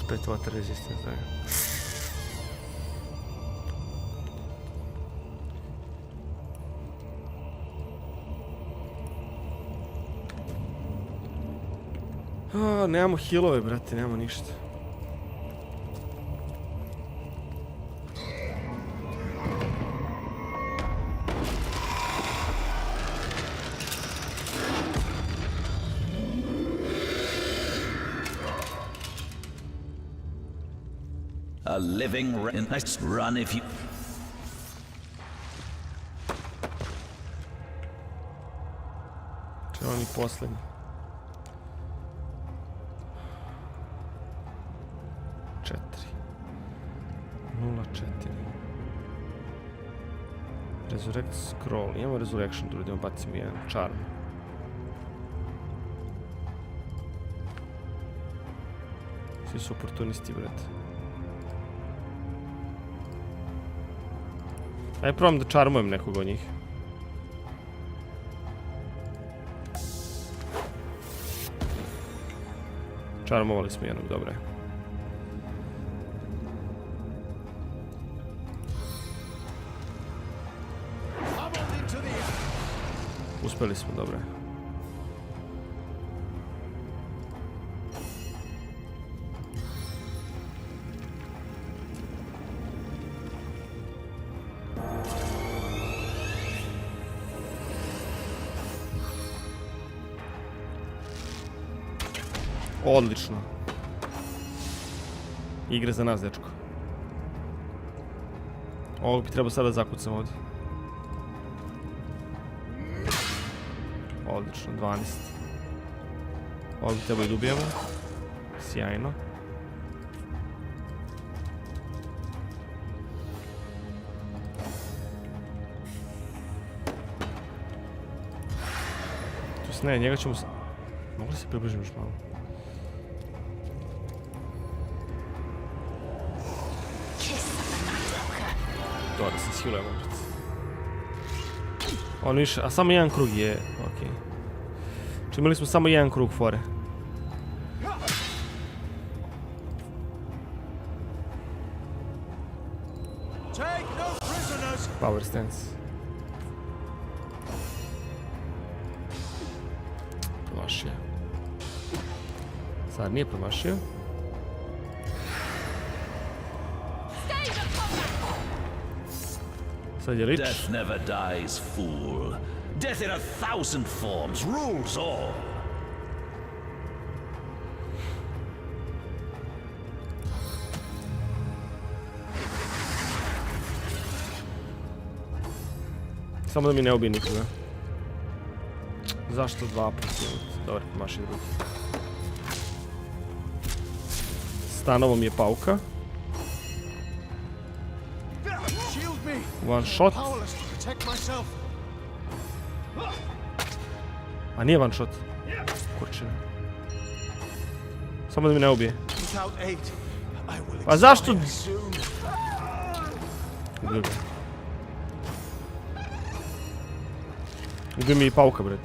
Spet water resistance, da. Nemamo healove, brate, nemamo ništa.
A living run if you...
Če oni posljednji. Resurrect scroll. Imamo resurrection, da idemo bacimo jedan charm. Svi su oportunisti, brate. Ajde probam da charmujem nekog od njih. Charmovali smo jednog, dobro je. Uspeli smo, dobro je. Odlično. Igre za nas, dečko. Ovog bi trebao sada zakucam ovdje. Odlično, 12. Ovo bi trebalo i dobijemo. Sjajno. Tu se ne, njega ćemo se... Mogu da se približim još malo? To da se shilujemo, brat. On više, a samo jedan krug je... Okej. Znači imali smo samo jedan krug fore. Power stance. Promašio. Sad nije promašio. Sad je Lich.
Death never dies, fool. Death in 1,000 forms rules all.
Samo da mi ne ubije nikoga. Zašto 2 puta? Dobar, maši drugi. Stanovo mi je pauka. One shot. A nije one shot. Kurčine. Samo da mi ne ubije. Pa zašto? Ubio ga. Ubio mi i pauka, bret.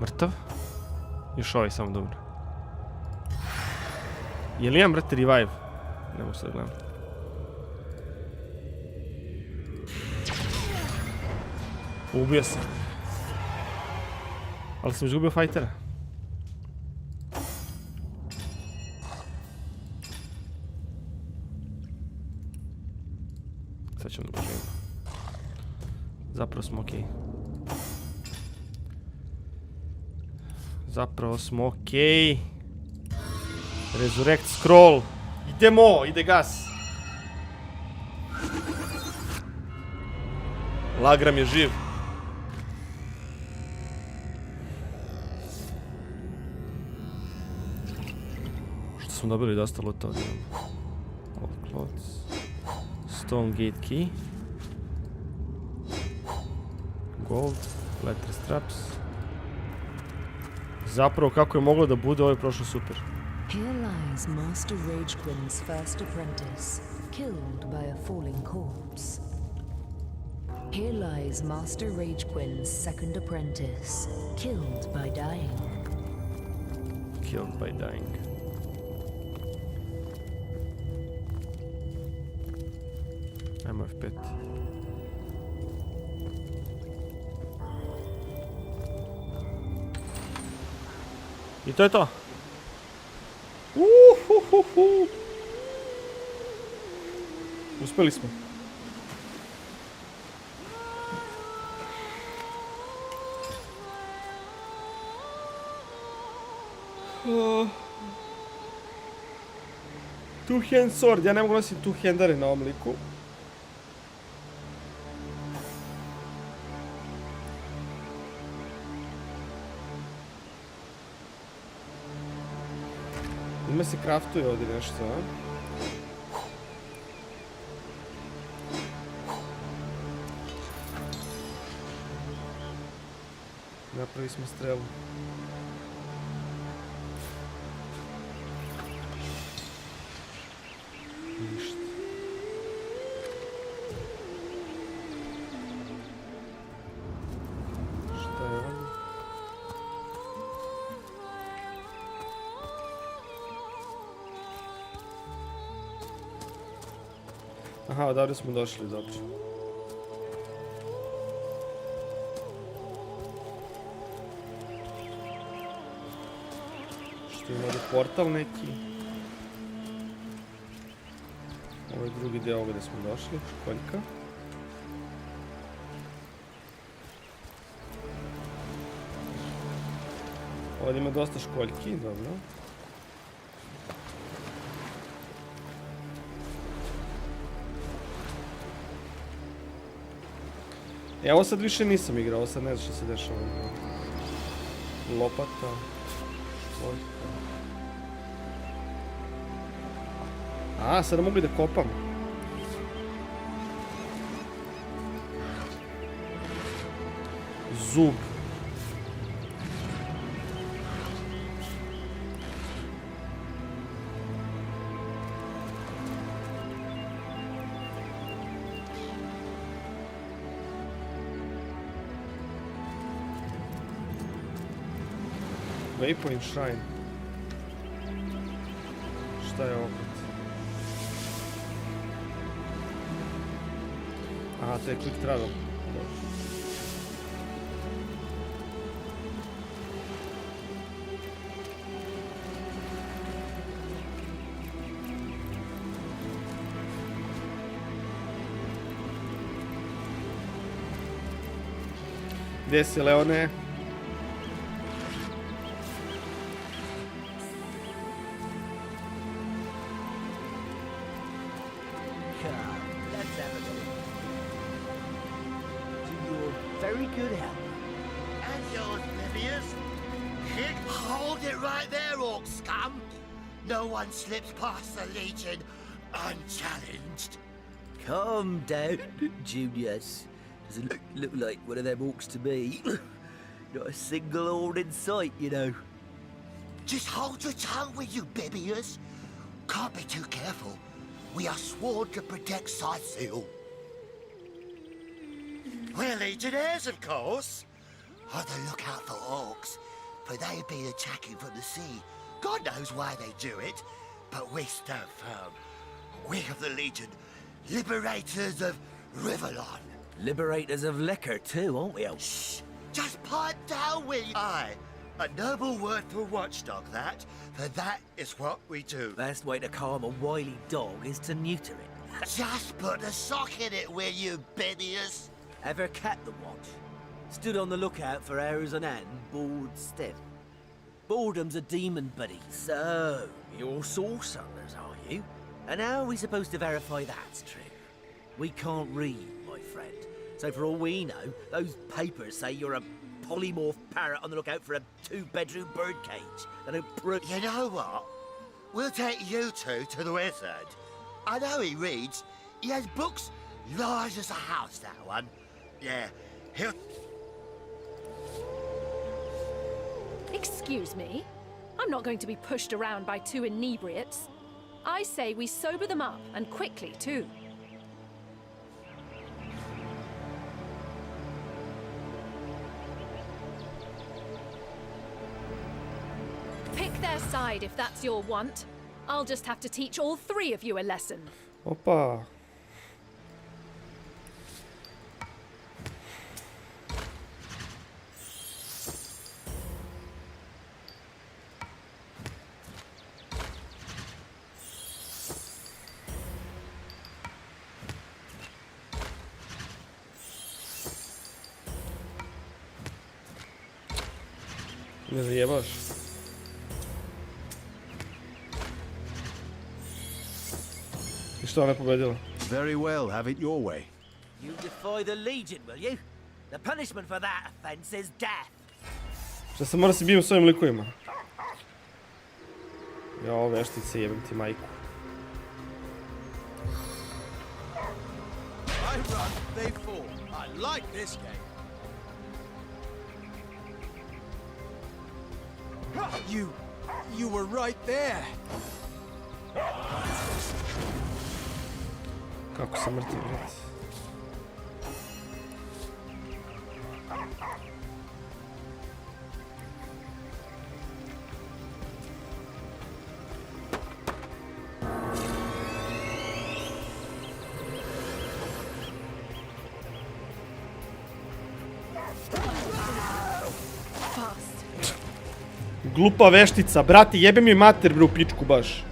Mrtav. Još ovaj samo dobro. Je li imam, brate, revive? Ne mogu se da gledam. Ubio sam. Ali sam izgubio fajtera. Sad ćemo da poživimo. Zapravo smo okej. Zapravo smo okej. Resurrect scroll. Idemo, ide gas. Lagram je živ. Što smo dobili dosta luta od njega. All clothes. Stone gate key. Gold. Letter straps. Zapravo kako je moglo da bude, ovo je prošlo super.
Here lies Master Ragequin's first apprentice, killed by a falling corpse. Here lies Master Ragequin's second apprentice, killed by dying.
Killed by dying. Ajmo F5. I to je to. Uspeli smo. Two-hand sword. Ja ne mogu nositi two-handere na ovom liku. Ima se craftuje ovdje nešto, a? Napravi smo strelu. Ništa. Šta je ovo? Aha, odavde smo došli, dobro. Što ima ovdje portal neki. Ovo je drugi deo ovdje smo došli, školjka. Ovdje ima dosta školjki, dobro. Ja ovo sad više nisam igrao, ovo sad ne znam što se dešava. Lopata. Školjka. A, sad mogu da kopam. Zub. Waypoint Shrine. Šta je opet? Aha, to je quick travel. Gdje si, Leone?
Very good help.
And yours, Milanius. Hold it right there, orc scum. No one slips past the Legion unchallenged.
Calm down, Junius. Doesn't look like one of them orcs to me. Not a single horde in sight, you know.
Just hold your tongue, will you, Bibius? Can't be too careful. We are sworn to protect Scythiel. We're legionnaires, of course. On the lookout for orcs, for they've been attacking from the sea. God knows why they do it, but we stand firm. We of the Legion, liberators of Rivellon.
Liberators of liquor too, aren't we?
Shh! Just pipe down, will you? Aye. A noble word for watchdog, that. For that is what we do.
Best way to calm a wily dog is to neuter it.
Just put a sock in it, will you, Bibius?
Ever kept the watch? Stood on the lookout for hours on end, bored stiff. Boredom's a demon, buddy. So, you're source hunters, are you? And how are we supposed to verify that's true? We can't read, my friend. So for all we know, those papers say you're a polymorph parrot on the lookout for a 2-bedroom birdcage. They don't prove...
You know what? We'll take you two to the wizard. I know he reads. He has books large as a house, that one. Yeah, he'll...
Excuse me? I'm not going to be pushed around by two inebriates. I say we sober them up, and quickly, too. Pick their side if that's your want. I'll just have to teach all three of you a lesson.
Opa. Me zajebaš. I što, ona je pobedila?
Very well, have it your way.
You defy the Legion, will you? The punishment for that offense is death.
Šta se mora se bijem s ovim likovima? Jo, veštice, jebem ti majku.
I run, they fall. I like this game. You were right there.
Kako se mrti, bret.
Fast.
Glupa veštica, brate, jebe mi mater, bre, u pičku baš.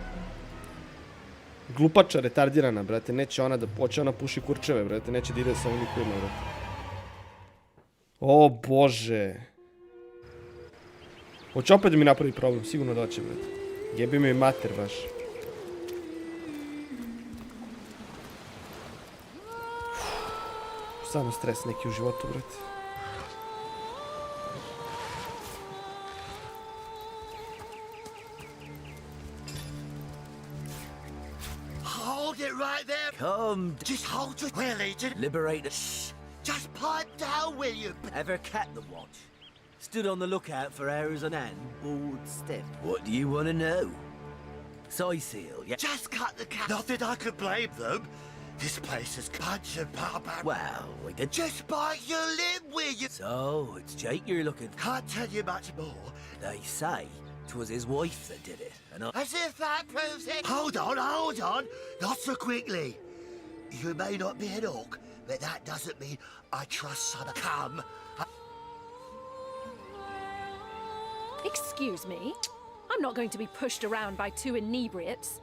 Glupača, retardirana, brate, neće ona da, hoće ona puši kurčeve, brate, neće da ide sa ovim kurima, brate. O, bože. Hoće opet da mi napravi problem, sigurno da će, brate. Jebe mi mater, baš. Samo stres neki u životu, brate.
Hold it right there.
Come.
Just hold it. We're Legion.
Liberator.
Shh. Just pipe down, will you?
Ever cat the watch? Stood on the lookout for hours on end, board stiff. What do you want to know? Soy seal, yeah.
Just cut the cat. Not that I could blame them. This place is punch and pop.
Well, we did.
Just bite your lip, will you?
So, it's Jake you're looking for.
Can't tell you much more.
They say 'twas his wife that did it, and I...
As if that proves it. Hold on. Not so quickly. You may not be an orc, but that doesn't mean I trust son. Come.
Excuse me? I'm not going to be pushed around by two inebriates.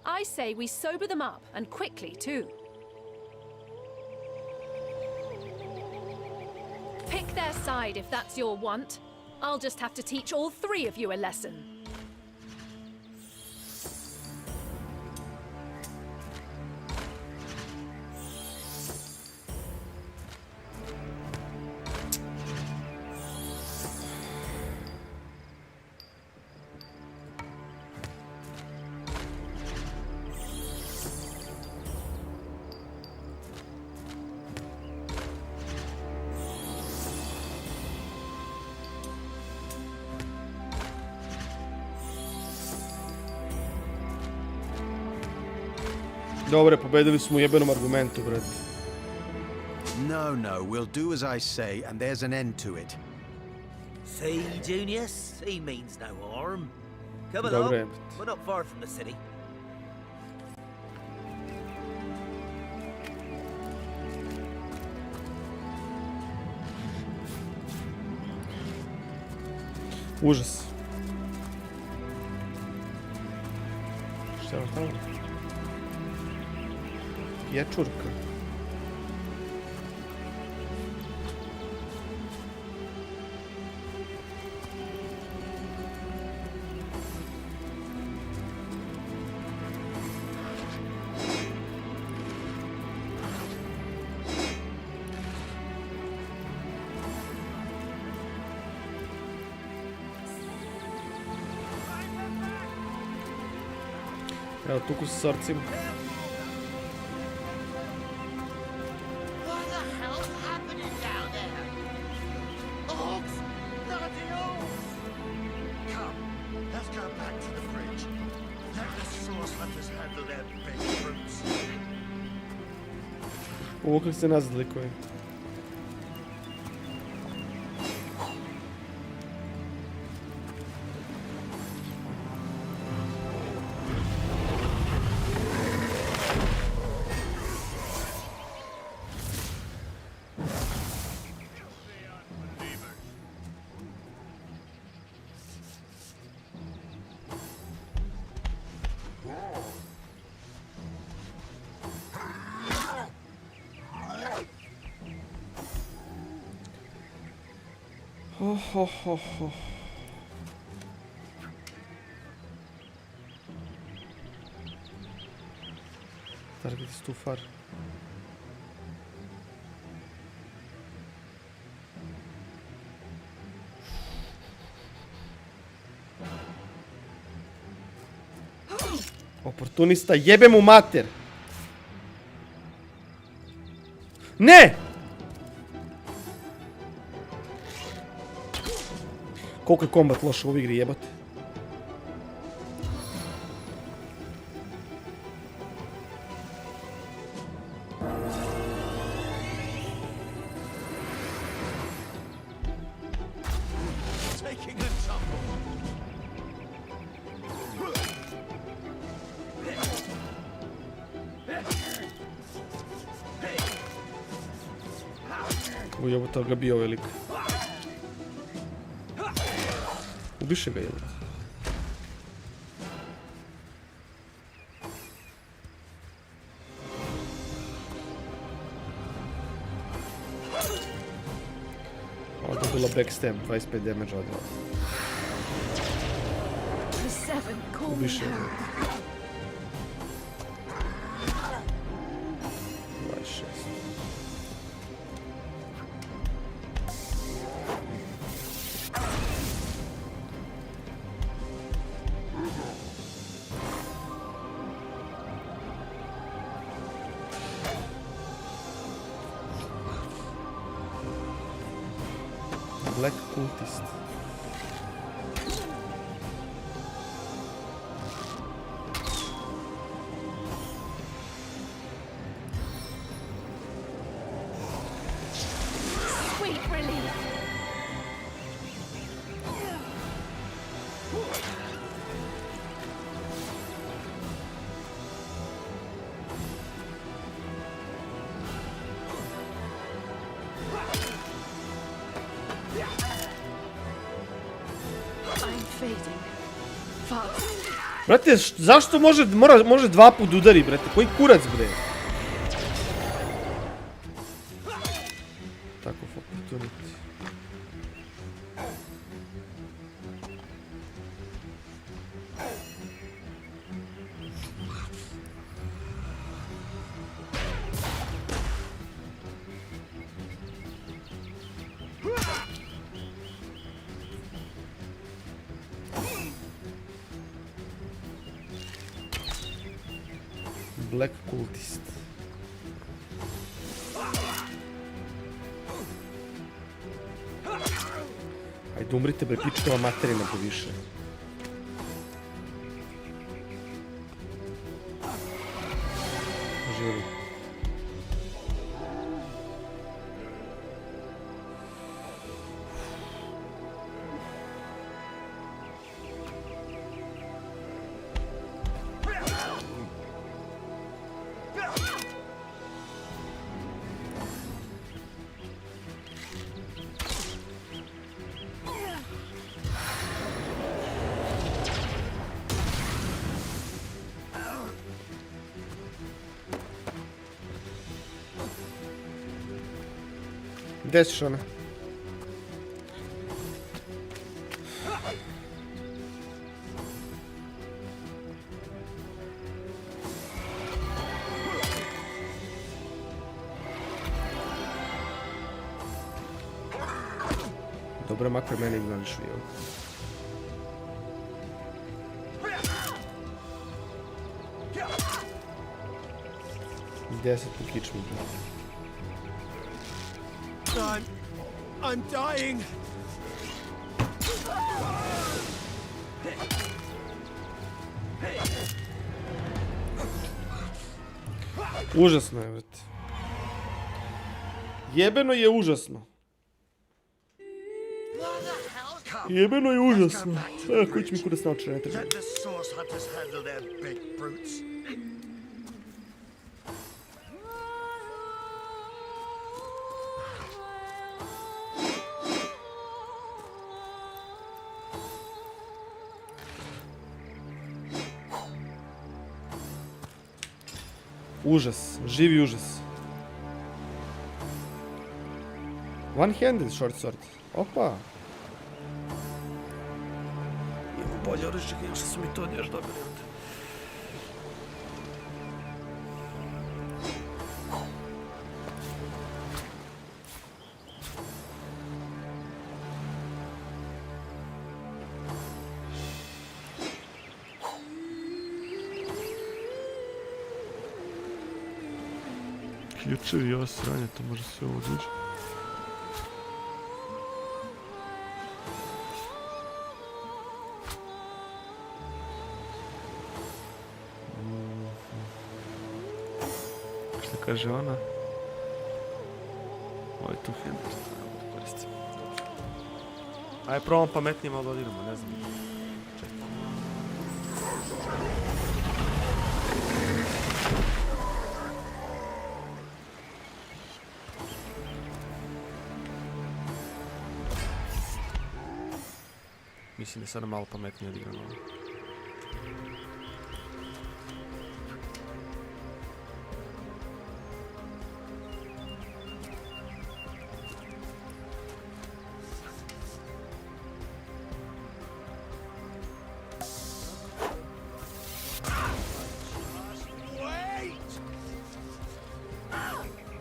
I say we sober them up, and quickly, too. Pick their side if that's your want. I'll just have to teach all three of you a lesson.
Dobre, pobedili smo u jebenom argumentu, brate.
No, we'll do as I say, and there's an end to it.
See, Junius? He means no harm. Come
Dobre.
along. We're not far from the city.
Užas. Šta je tamo? Ječurka. Evo, tuku sa sorcima. Povukli se nazad likovi. Ho. Target is too far. Oportunista, jebe mu mater! Ne! Koliko je kombat loš u ovoj igri, jebote. Uj, ovo toga bio velik. Ubiše ga jedan. Ovo je bila backstab, 25 damage odmah. Ubiše ga. 26. Black Cultist.
Sweet relief. I'm fading. Fast.
Brate, zašto može dva put udari, brate? Koji kurac, bre? Tako, opportunity. Black Cultist. Ajde umrite bre, pičkava materina poviše. Živi. Gde si Šone? Dobro, makar mene ignorišu, jel? Gde se tu kičmi, brate?
I'm dying.
Užasno je, vrati. Jebeno je užasno. Jebeno je užasno. Koji će mi kurac naučiti, ne treba. Užas, živi užas. One-handed short sword. Opa. Imamo bolje oružje, nego što su mi to još dobili. Ključevi i ovo sranje, to može sve ovo dođe. Šta kaže ona? Ovo je tu handler, to ne mogu da koristim. Ajde, probam pametnije malo da odiramo, ne znam. Mislim da je sada malo pametnije odigrano.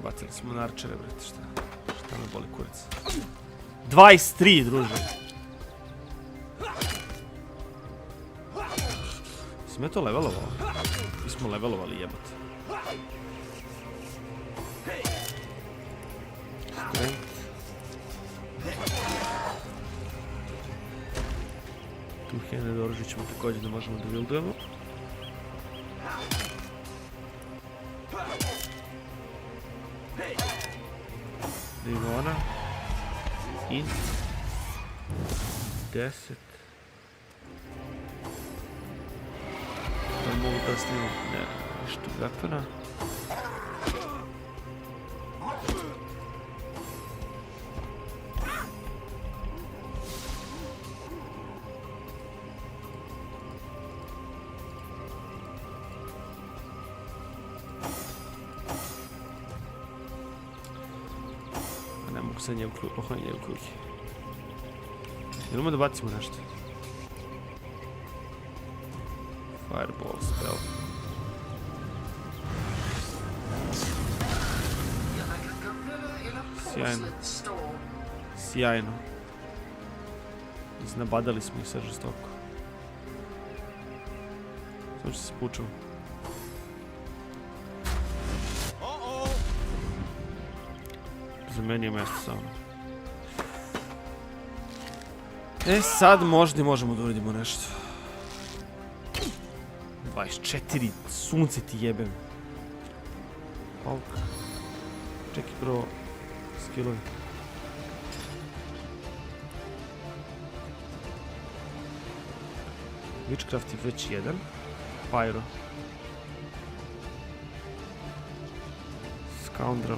Bacili smo na arčere, brate, šta me boli kurac. 23, druže. Smo je to levelovao? Mi smo levelovali, jebote. Strength. Two-handed oružje ćemo također da možemo da buildujemo. Divona. In. 10. Da li mogu da snimam? Ne, ništa weapona. Ne mogu sad njegu kluki. Idemo da bacimo nešto. Fireball spell. Sjajno. Sjajno. Iznabadali smo ih sad žestoko. Samo što se spučamo. Za meni je mjesto samo. E sad možda možemo da uradimo nešto. 24, sunce ti jebem. Pauk. Čekaj prvo skillovi. Witchcraft je već jedan. Pyro. Scoundrel.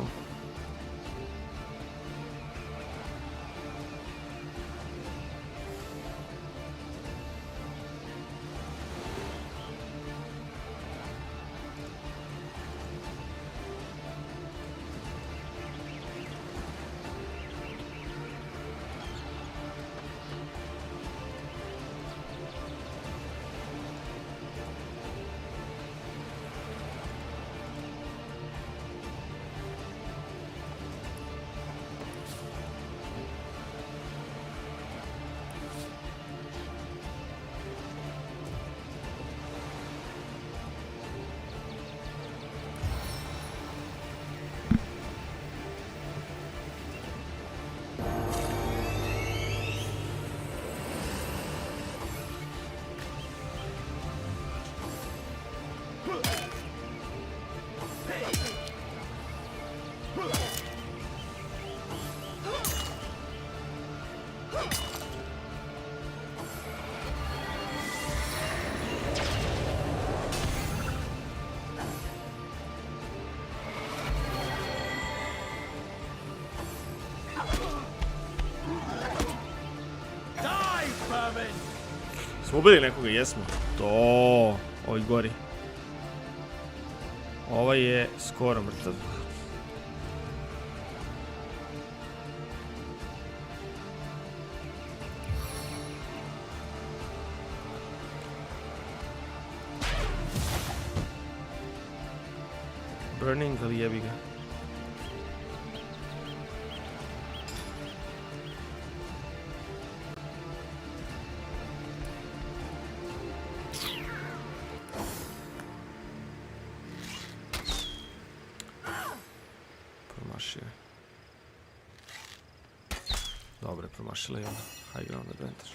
Smo ubili nekoga, jesmo. To, ovaj gori. Ovaj je skoro mrtav. Burning, ali jebi ga. Dobro je promašila i ona. High ground advantage.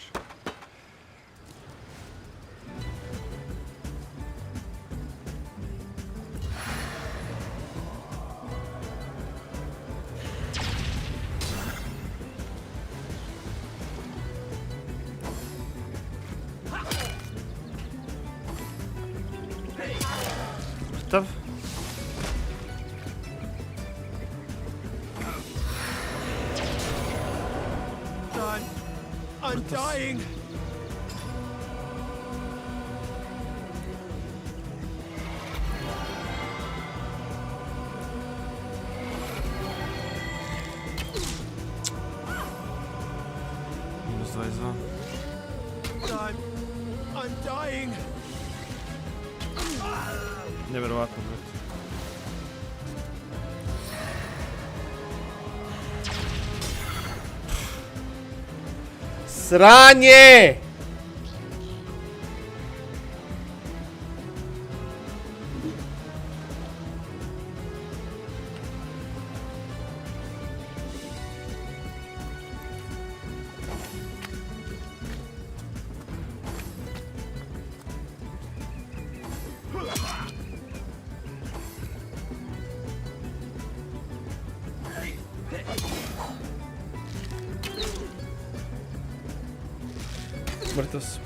Mrtav.
I'm dying.
-22.
I'm dying.
Nevjerovatno, brate. Sranje! Mrtav sam.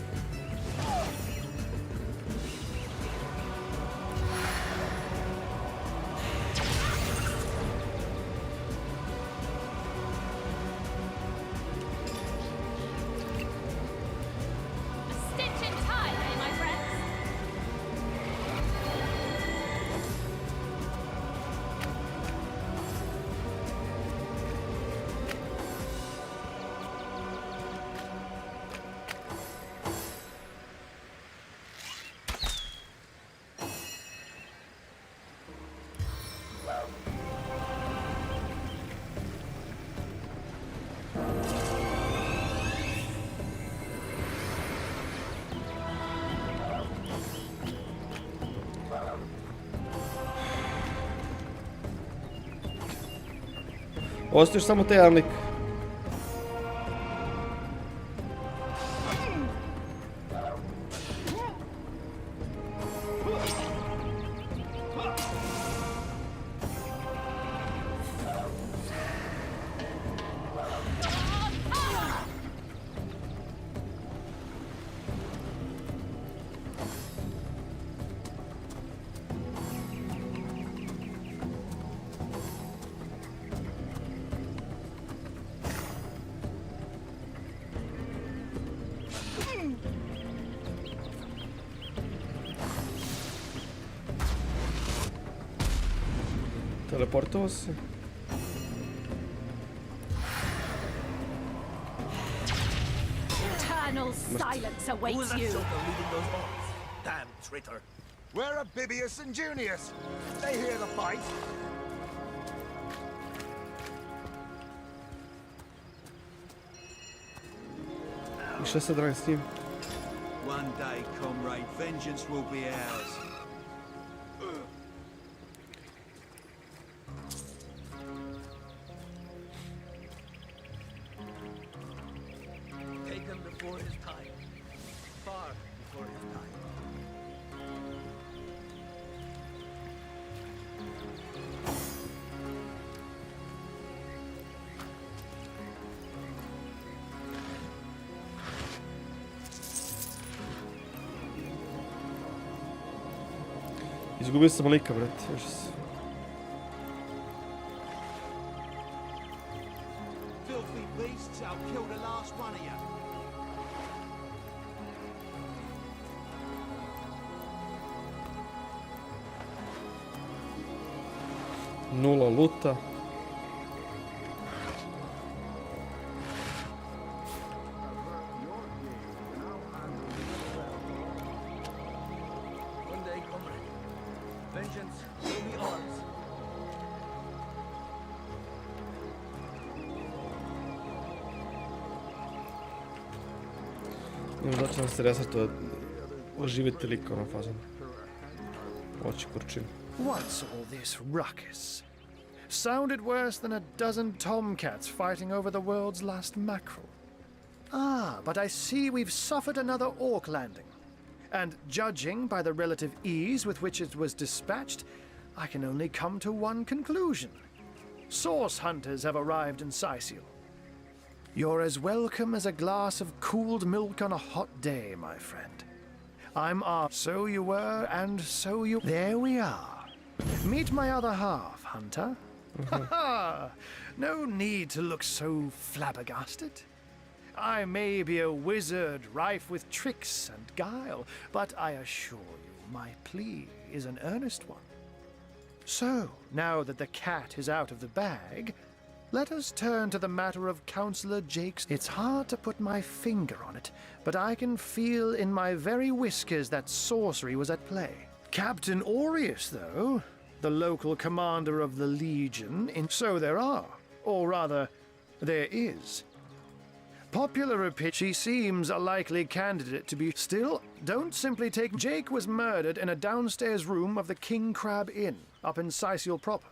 Ostaje samo taj javnik. Teleportovao se.
Eternal silence awaits you.
Damn traitor.
Where are Bibius and Junius? They hear the fight.
I šta sad radim s njim?
One day, comrade, vengeance will be ours.
Take him before his time. Far before his time.
Izgubio sam lika, brate.
Filthy beasts, I'll kill the last one of you.
Nula luta.
One day, comrade. Vengeance will be ours.
Znači nam se reseto oživjeti lika na fazon. Oči kurčin.
What's all this ruckus? Sounded worse than a dozen tomcats fighting over the world's last mackerel. Ah, but I see we've suffered another orc landing. And judging by the relative ease with which it was dispatched, I can only come to one conclusion. Source hunters have arrived in Sicil. You're as welcome as a glass of cooled milk on a hot day, my friend. I'm off. So you were, and so you... There we are. Meet my other half, Hunter. Ha ha! No need to look so flabbergasted. I may be a wizard rife with tricks and guile, but I assure you my plea is an earnest one. So, now that the cat is out of the bag, Let us turn to the matter of Councillor Jake's. It's hard to put my finger on it, but I can feel in my very whiskers that sorcery was at play. Captain Aureus, though, the local commander of the Legion, so there are, or rather, there is. Popular opinion, she seems a likely candidate to be. Still, don't simply take. Jake was murdered in a downstairs room of the King Crab Inn, up in Sicil proper.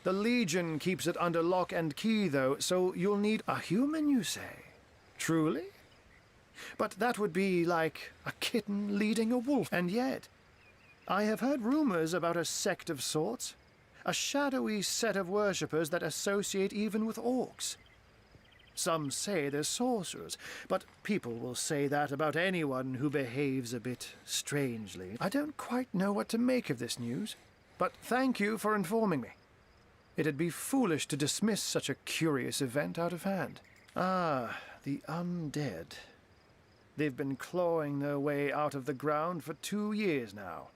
The Legion keeps it under lock and key, though, so you'll need a human, you say? Truly? But that would be like a kitten leading a wolf. And yet, I have heard rumors about a sect of sorts, a shadowy set of worshippers that associate even with orcs. Some say they're sorcerers, but people will say that about anyone who behaves a bit strangely. I don't quite know what to make of this news, but thank you for informing me. It'd be foolish to dismiss such a curious event out of hand. Ah, the undead. They've been clawing their way out of the ground for 2 years now.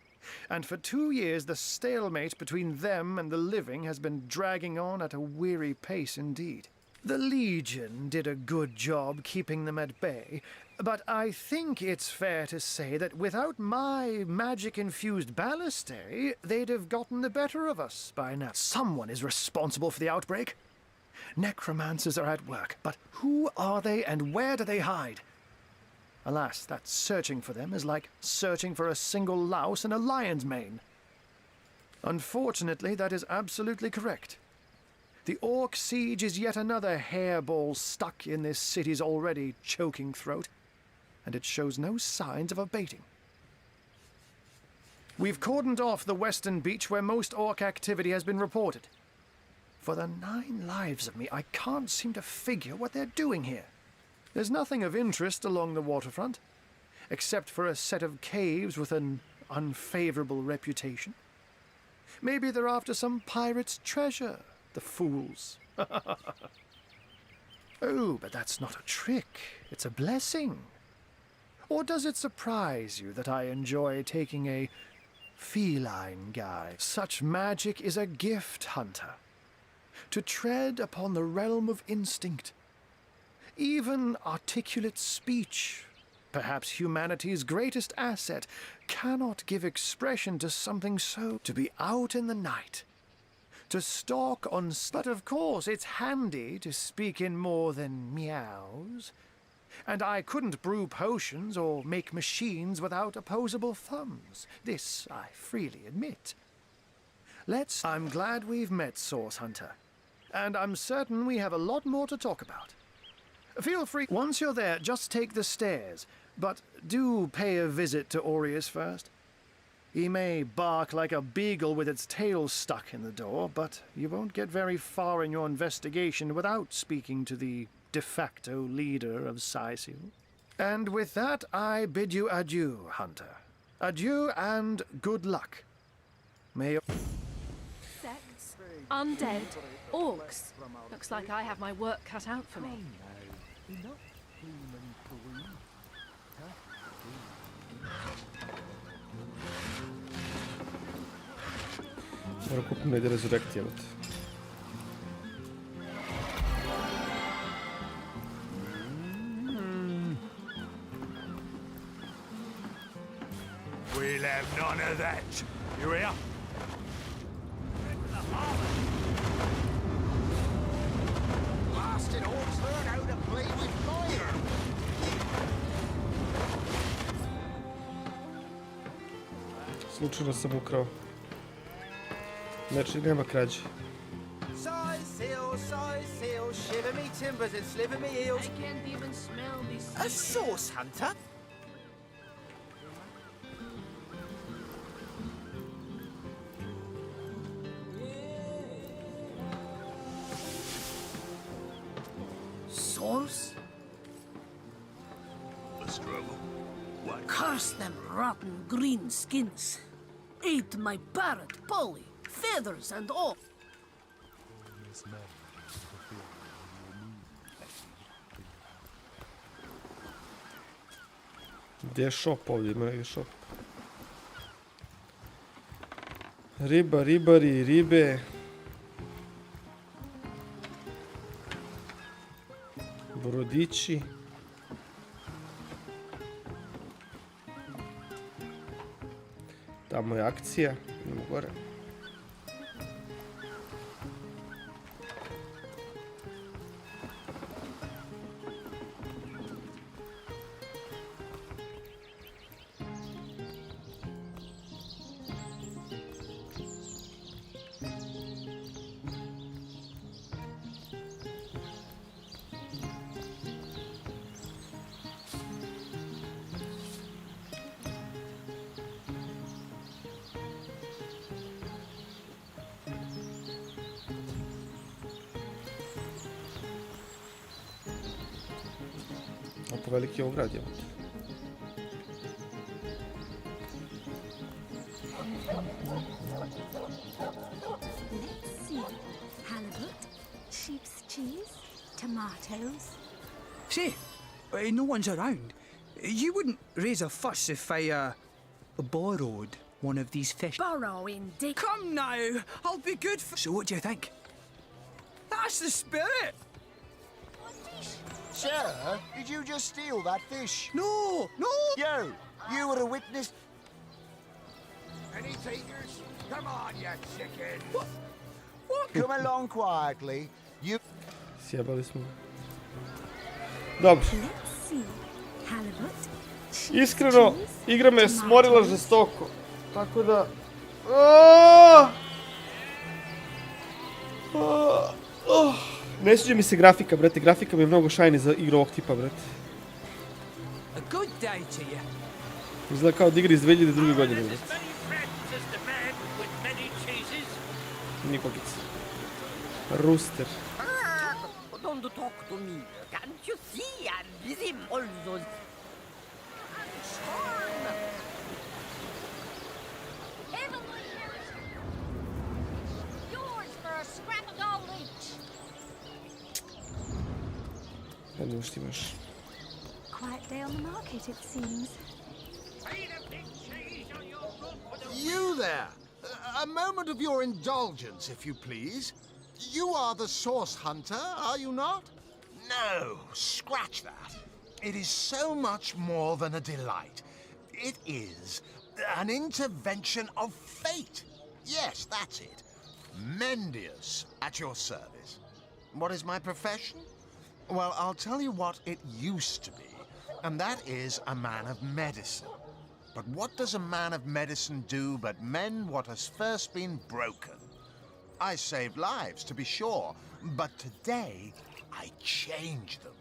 And for 2 years the stalemate between them and the living has been dragging on at a weary pace indeed. The Legion did a good job keeping them at bay, but I think it's fair to say that without my magic-infused ballistae, they'd have gotten the better of us by now. Someone is responsible for the outbreak. Necromancers are at work, but who are they and where do they hide? Alas, that searching for them is like searching for a single louse in a lion's mane. Unfortunately, that is absolutely correct. The Orc siege is yet another hairball stuck in this city's already choking throat, and it shows no signs of abating. We've cordoned off the western beach where most Orc activity has been reported. For the 9 lives of me, I can't seem to figure what they're doing here. There's nothing of interest along the waterfront, except for a set of caves with an unfavorable reputation. Maybe they're after some pirate's treasure. The fools. Oh, but that's not a trick. It's a blessing. Or does it surprise you that I enjoy taking a feline guide? Such magic is a gift, Hunter. To tread upon the realm of instinct. Even articulate speech, perhaps humanity's greatest asset, cannot give expression to something so. To be out in the night. To stalk on... But of course, it's handy to speak in more than meows. And I couldn't brew potions or make machines without opposable thumbs. This I freely admit. I'm glad we've met, Source Hunter. And I'm certain we have a lot more to talk about. Feel free... Once you're there, just take the stairs. But do pay a visit to Aureus first. He may bark like a beagle with its tail stuck in the door, but you won't get very far in your investigation without speaking to the de facto leader of Sicil. And with that, I bid you adieu, Hunter. Adieu and good luck. May your...
Sects, undead, orcs. Looks like I have my work cut out for me.
Moram kupim da ide resurrect, jebate.
We'll have none of that. You hear?
Blasted orcs learn how to play with fire.
Slučajno sam ukrao. Znači, nema krađe.
Sicil, shiver me timbers and sliver me heels.
I can't even smell this.
A source hunter?
Source?
A struggle? What?
Curse them rotten green skins. Ate my parrot, Polly, feathers and all.
Gdje je shop ovdje? Ima neki shop. Riba, ribari, ribe. Brodići. Tamo je akcija. Idemo gore. Opo veliki ograd je.
Let's see. Halibut, sheep's cheese, tomatoes.
Say, no one's around. You wouldn't raise a fuss if I, borrowed one of these fish.
Borrow indeed.
Come now, I'll be good for... So what do you think? That's the spirit!
Sir, did you just steal that fish?
No, no!
You were a witness. Any takers? Come on, you chicken. What? Come along quietly. You...
Sjebali smo. Dobro.
Let's see. Halibut,
Iskreno, igra me je smorila žestoko. Tako da... Ne sviđa mi se grafika, brate. Grafika mi je mnogo shiny za igru ovog tipa, brate.
A good day to you.
Izgleda kao da igra iz 2002. godine, brate. Nikogic. Rooster.
Don't talk to me. Can't you see I'm busy also?
Yours for a scrap of gold each.
Ajde, što imaš?
Quiet day on the market, it seems.
You there! A moment of your indulgence, if you please. You are the source hunter, are you not? No, scratch that. It is so much more than a delight. It is an intervention of fate. Yes, that's it. Milanius, at your service. What is my profession? Well, I'll tell you what it used to be, and that is a man of medicine. But what does a man of medicine do but mend what has first been broken? I save lives, to be sure, but today I change them.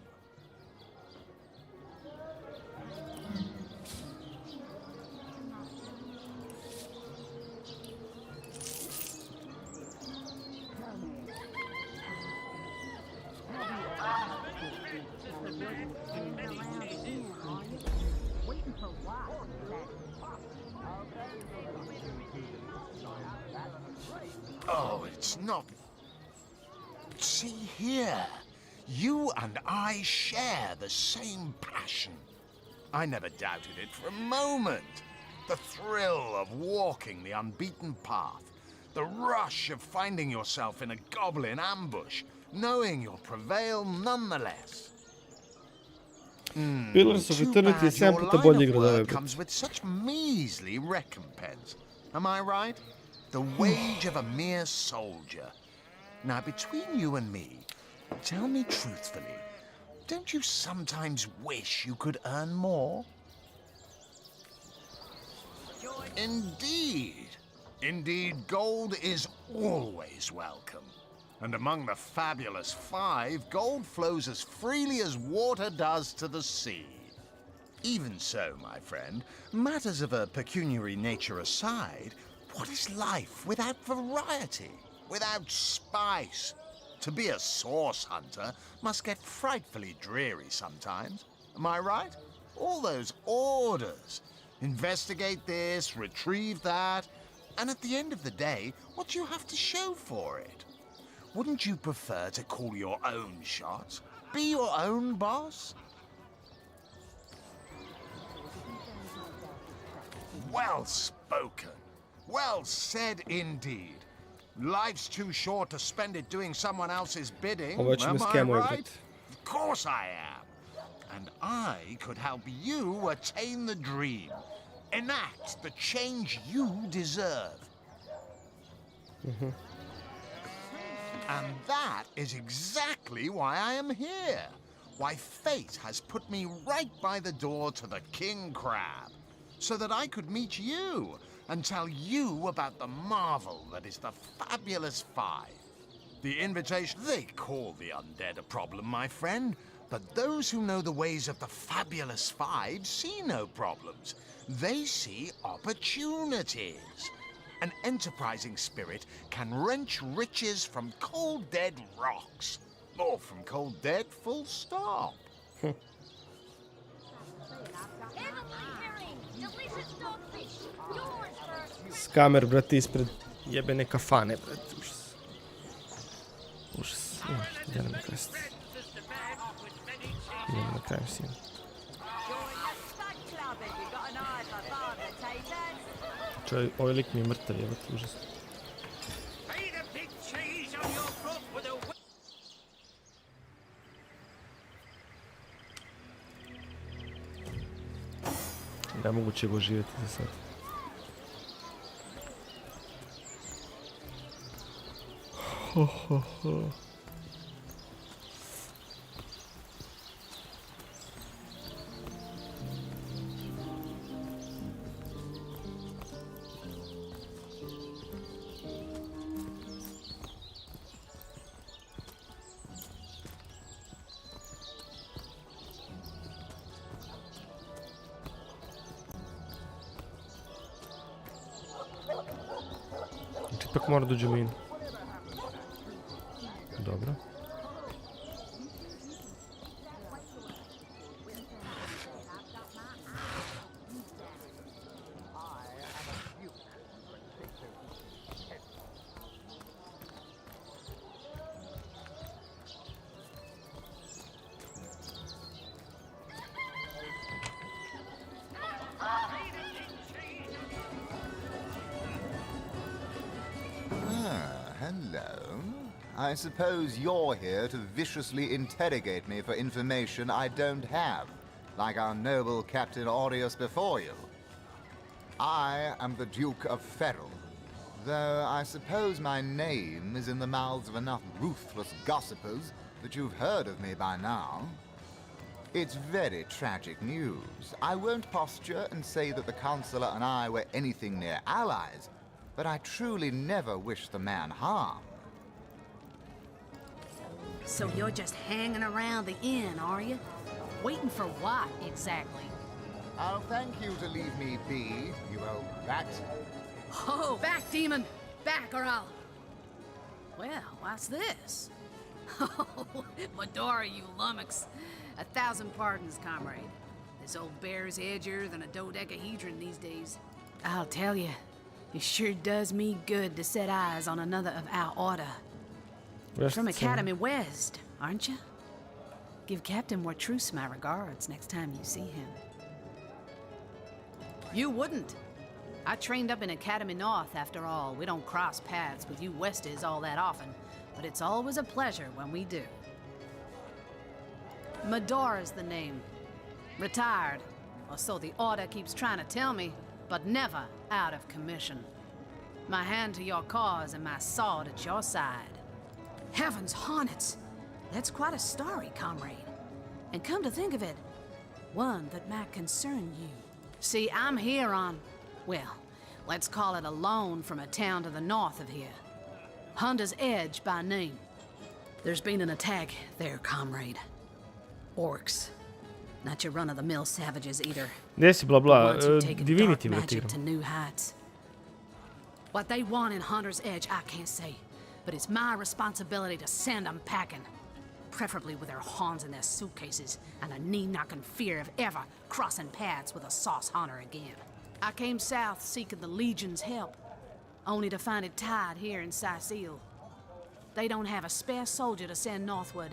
Oh, it's not... See here. You and I share the same passion. I never doubted it for a moment. The thrill of walking the unbeaten path. The rush of finding yourself in a goblin ambush, knowing you'll prevail nonetheless.
Pillars of Eternity je 7 puta bolja igra od ove.
Comes with such measly recompense. Am I right? The wage of a mere soldier. Now, between you and me, tell me truthfully, don't you sometimes wish you could earn more? Indeed. Indeed, gold is always welcome. And among the fabulous 5, gold flows as freely as water does to the sea. Even so, my friend, matters of a pecuniary nature aside, what is life without variety, without spice? To be a source hunter must get frightfully dreary sometimes. Am I right? All those orders. Investigate this, retrieve that, and at the end of the day, what do you have to show for it? Wouldn't you prefer to call your own shots? Be your own boss? Well spoken. Well said indeed. Life's too short to spend it doing someone else's bidding.
Ovo ćemo
Am I
skemu
right?
igrati.
course I am. And I could help you attain the dream. Enact the change you deserve. And that is exactly why I am here. Why fate has put me right by the door to the King Crab. So that I could meet you and tell you about the marvel that is the Fabulous Five. The invitation, they call the undead a problem, my friend. But those who know the ways of the Fabulous Five see no problems. They see opportunities. An enterprising spirit can wrench riches from cold dead rocks. Or from cold dead, full stop.
Skamer, brate, ispred jebene kafane, brate. Užas. Užas. Gdje nam je quest? Idemo na kraju sinu. Čaj, ovaj lik mi je mrtav, jebate, užasno. Da, moguće go živjeti za sad. Ho, ho, ho. Ipak mora dođe min. Dobro.
Hello. I suppose you're here to viciously interrogate me for information I don't have, like our noble Captain Aureus before you. I am the Duke of Ferrell, though I suppose my name is in the mouths of enough ruthless gossipers that you've heard of me by now. It's very tragic news. I won't posture and say that the Consular and I were anything near allies, but I truly never wish the man harm.
So you're just hanging around the inn, are you? Waiting for what, exactly?
I'll thank you to leave me be, you old rat.
Oh, back, demon! Back, or I'll... Well, what's this? Oh, Medora, you lummox. 1,000 pardons, comrade. This old bear's edgier than a dodecahedron these days. I'll tell you, it sure does me good to set eyes on another of our order. From Academy West, aren't you? Give Captain Wartruce my regards next time you see him. You wouldn't. I trained up in Academy North, after all. We don't cross paths with you Westies all that often, but it's always a pleasure when we do. Medora's the name. Retired, or so the Order keeps trying to tell me, but never out of commission. My hand to your cause and my sword at your side. Heavens hornets! That's quite a story, comrade. And come to think of it, one that might concern you. See, I'm here on, well, let's call it a loan from a town to the north of here. Hunter's Edge by name. There's been an attack there, comrade. Orcs. Not your run-of-the-mill savages either.
Gdje si, bla bla,
The ones who've taken
Divinity,
dark
brate,
magic to
igram.
new heights. What they want in Hunter's Edge, I can't say. But it's my responsibility to send them packing. Preferably with their horns in their suitcases and a knee-knocking fear of ever crossing paths with a sauce hunter again. I came south seeking the Legion's help, only to find it tied here in Sicile. They don't have a spare soldier to send northward,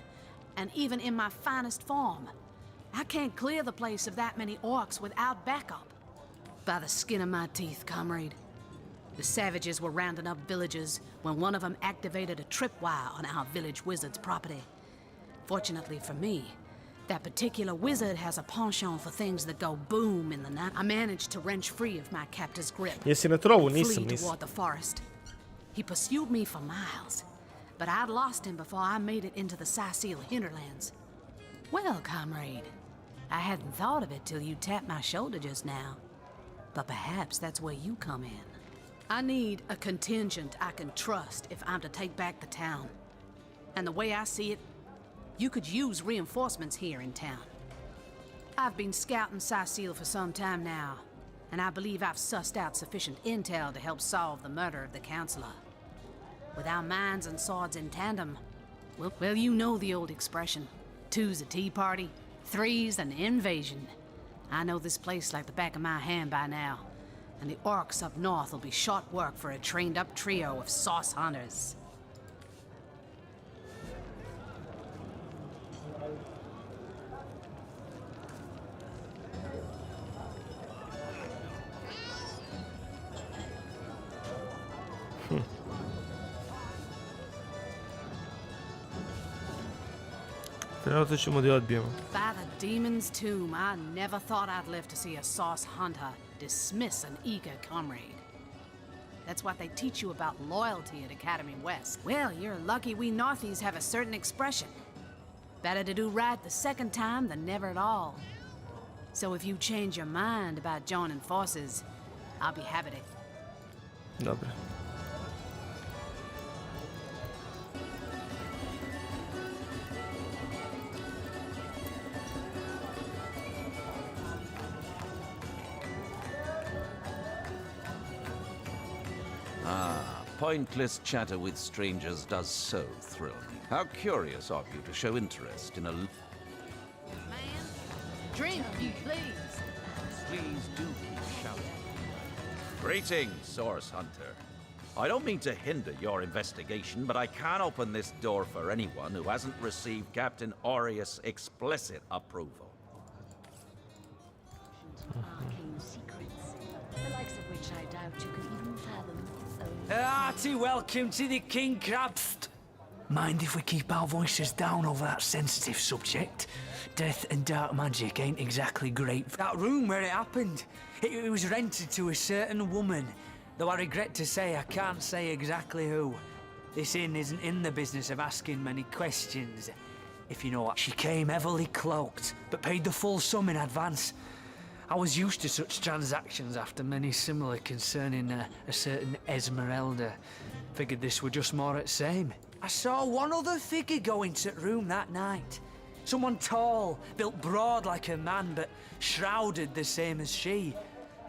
and even in my finest form, I can't clear the place of that many orcs without backup. By the skin of my teeth, comrade. The savages were rounding up villagers when one of them activated a tripwire on our village wizard's property. Fortunately for me, that particular wizard has a penchant for things that go boom in the night. I managed to wrench free of my captor's grip.
Jesi na trovu?
Flee
Nisam.
toward the forest. He pursued me for miles, but I'd lost him before I made it into the Sicil hinterlands. Well, comrade, I hadn't thought of it till you tapped my shoulder just now. But perhaps that's where you come in. I need a contingent I can trust if I'm to take back the town. And the way I see it, you could use reinforcements here in town. I've been scouting Sicil for some time now, and I believe I've sussed out sufficient intel to help solve the murder of the Councillor. With our minds and swords in tandem, well, you know the old expression. 2's a tea party, 3's an invasion. I know this place like the back of my hand by now, and the orcs up north will be short work for a trained-up trio of sauce hunters.
Trenutno ćemo da je odbijemo.
By the demon's tomb, I never thought I'd live to see a sauce hunter dismiss an eager comrade. That's what they teach you about loyalty at Academy West. Well, you're lucky we Northies have a certain expression. Better to do right the second time than never at all. So if you change your mind about joining forces, I'll be happy to.
Dobro.
Pointless chatter with strangers does so thrill me. How curious of you to show interest in a...
Man, drink, you please.
Please do keep shouting. Greetings, Source Hunter. I don't mean to hinder your investigation, but I can't open this door for anyone who hasn't received Captain Aureus' explicit approval.
Arcane secrets, the likes of which I doubt you can even fathom.
Hearty welcome to the King Crabs. Mind if we keep our voices down over that sensitive subject? Death and dark magic ain't exactly great. That room where it happened, it was rented to a certain woman. Though I regret to say I can't say exactly who. This inn isn't in the business of asking many questions, if you know what. She came heavily cloaked, but paid the full sum in advance. I was used to such transactions after many similar concerning a certain Esmeralda. Figured this were just more at same. I saw one other figure go into the room that night. Someone tall, built broad like a man, but shrouded the same as she.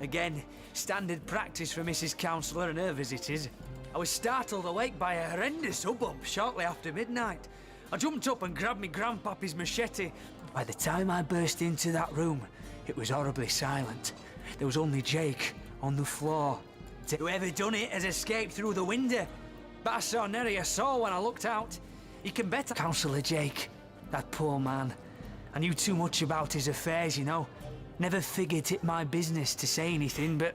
Again, standard practice for Mrs. Councillor and her visitors. I was startled awake by a horrendous hubbub shortly after midnight. I jumped up and grabbed me grandpappy's machete. By the time I burst into that room, it was horribly silent. There was only Jake on the floor. Whoever done it has escaped through the window. But I saw nary a soul when I looked out. You can bet Councillor Jake, that poor man. I knew too much about his affairs, you know. Never figured it my business to say anything, but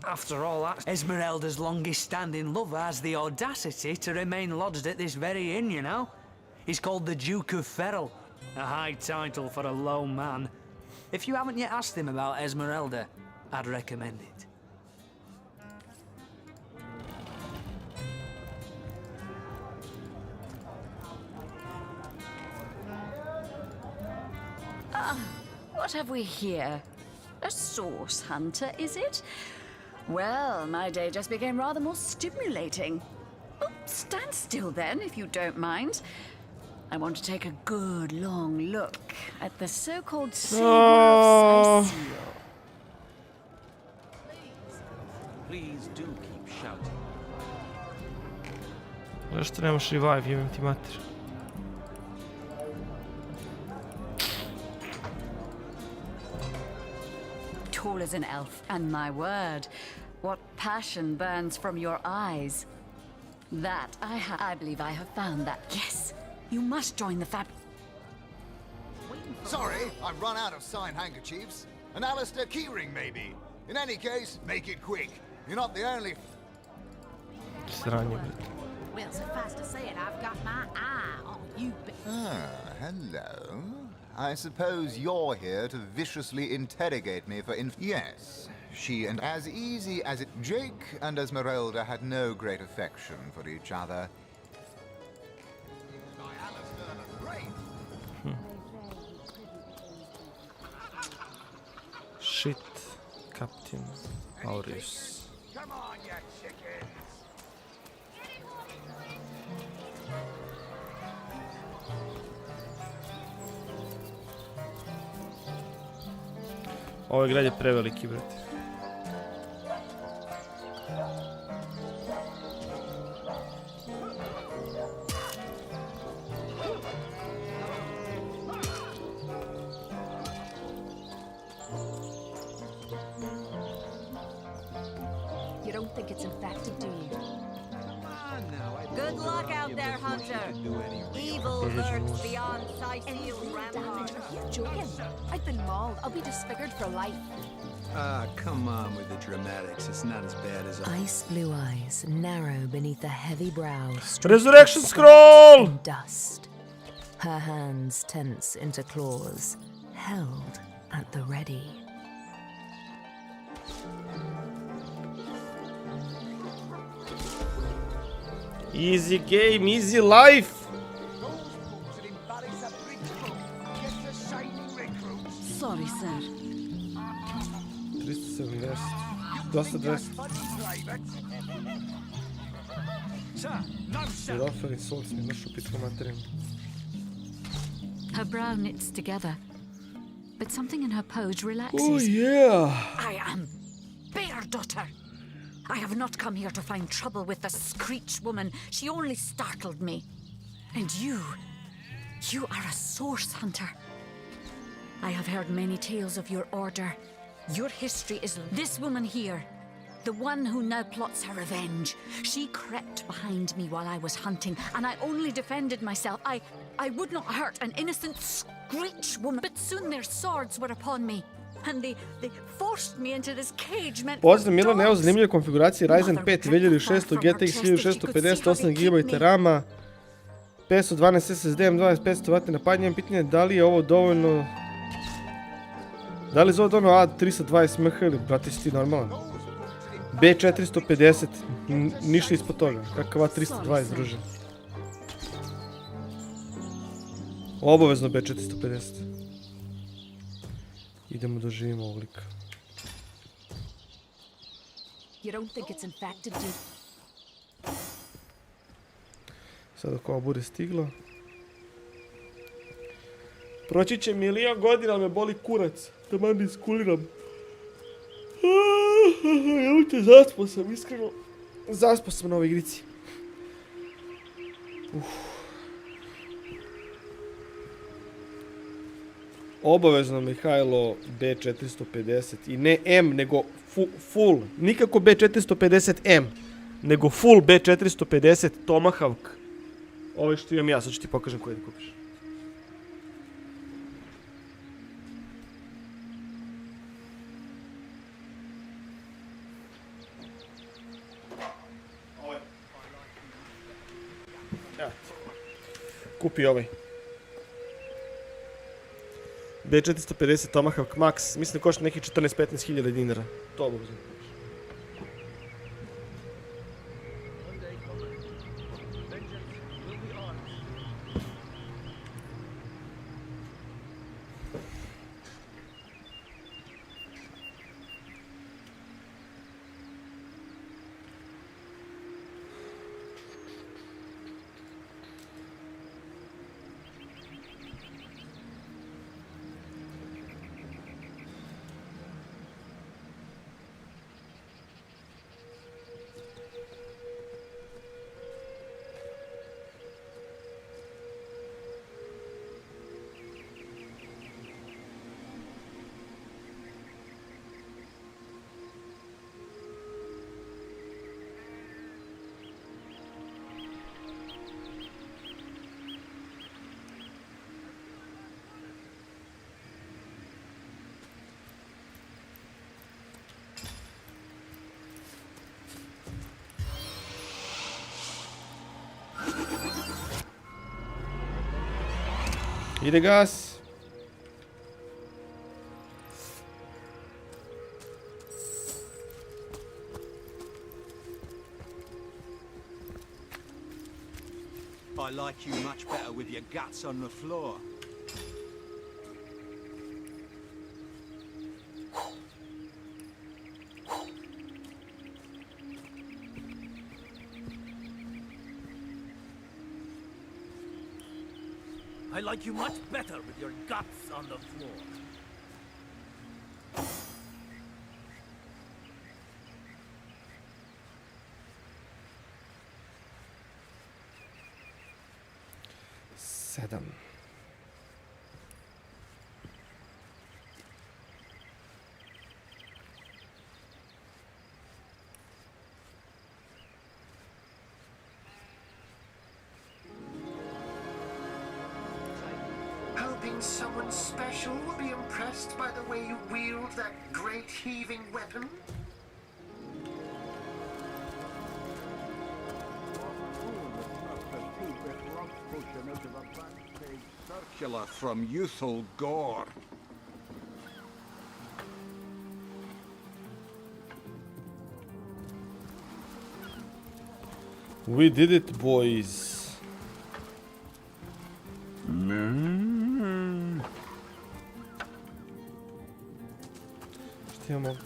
after all that, Esmeralda's longest-standing lover has the audacity to remain lodged at this very inn, you know. He's called the Duke of Ferrell, a high title for a low man. If you haven't yet asked him about Esmeralda, I'd recommend it.
What have we here? A source hunter, is it? Well, my day just became rather more stimulating. Oh, stand still then, if you don't mind. I want to take a good long look at the so-called silver of Sicil.
Please do keep shouting.
Zašto nemaš revive, jebem ti mater.
Tall as an elf, and my word, what passion burns from your eyes. That I believe I have found that. Yes, you must join the fab.
Sorry, I've run out of signed handkerchiefs. An Alistair keyring, maybe. In any case, make it quick. You're not the only...
Sranje,
Well, suffice to say it, I've got my eye on you.
hello. I suppose you're here to viciously interrogate me for Yes, she and as easy as it... Jake and Esmeralda had no great affection for each other.
Shit, Captain Aureus.
Come on, you chickens!
Ovaj grad je preveliki, brate.
You don't think it's infected, do you?
Good luck out there, Hunter. Evil lurks beyond Sicilia's rampart.
You're joking. I've been mauled. I'll be disfigured for life.
Ah, come on with the dramatics. It's not as bad as
Ice blue eyes, narrow beneath a heavy brow.
Resurrection scroll!
And dust. Her hands tense into claws, held at the ready.
Easy game, easy life!
Sorry, sir.
370. Dosta 200. Jer offering souls mi nošu pitku materinu.
Her brow knits together, but something in her pose relaxes.
Oh yeah!
I am Bear Daughter. I have not come here to find trouble with the Screech woman. She only startled me. And you are a source hunter. I have heard many tales of your order. Your history is this woman here, the one who now plots her revenge. She crept behind me while I was hunting, and I only defended myself. I would not hurt an innocent Screech woman, but soon their swords were upon me. And they forced me into this cage meant for
Pozdrav Milane, evo zanimljive konfiguracije Ryzen 5 2600 GTX 1658 GB RAM, 512 SSD, M2 500 W napadnje. Pitanje je da li je ovo dovoljno... Da li je ovo dovoljno A320 MH ili, brate, si ti normalan? B450, ništa ispod toga. Kakav A320, druže. Obavezno B450. Idemo da živimo ovog lika.
You don't think it's infected, do you?
Sad dok ova bude stigla. Proći će milion godina, ali me boli kurac. Taman iskuliram. Evo zaspao sam, iskreno. Zaspao sam na ovoj igrici. Obavezno Mihajlo B450 i ne M, nego full. Nikako B450M, nego full B450 Tomahawk. Ovo što imam ja, sad ću ti pokažem koji da kupiš. Kupi ovaj. B450 Tomahawk Max, mislim da košta nekih 14-15 hiljada dinara. To obavezno. Ide gas.
I like you much better with your guts on the floor.
I like you much better with your guts on the floor.
Sedam.
Hoping someone special will be impressed by the way you wield that great heaving weapon?
Circular from youthful gore.
We did it, boys. Šta imamo ovdje?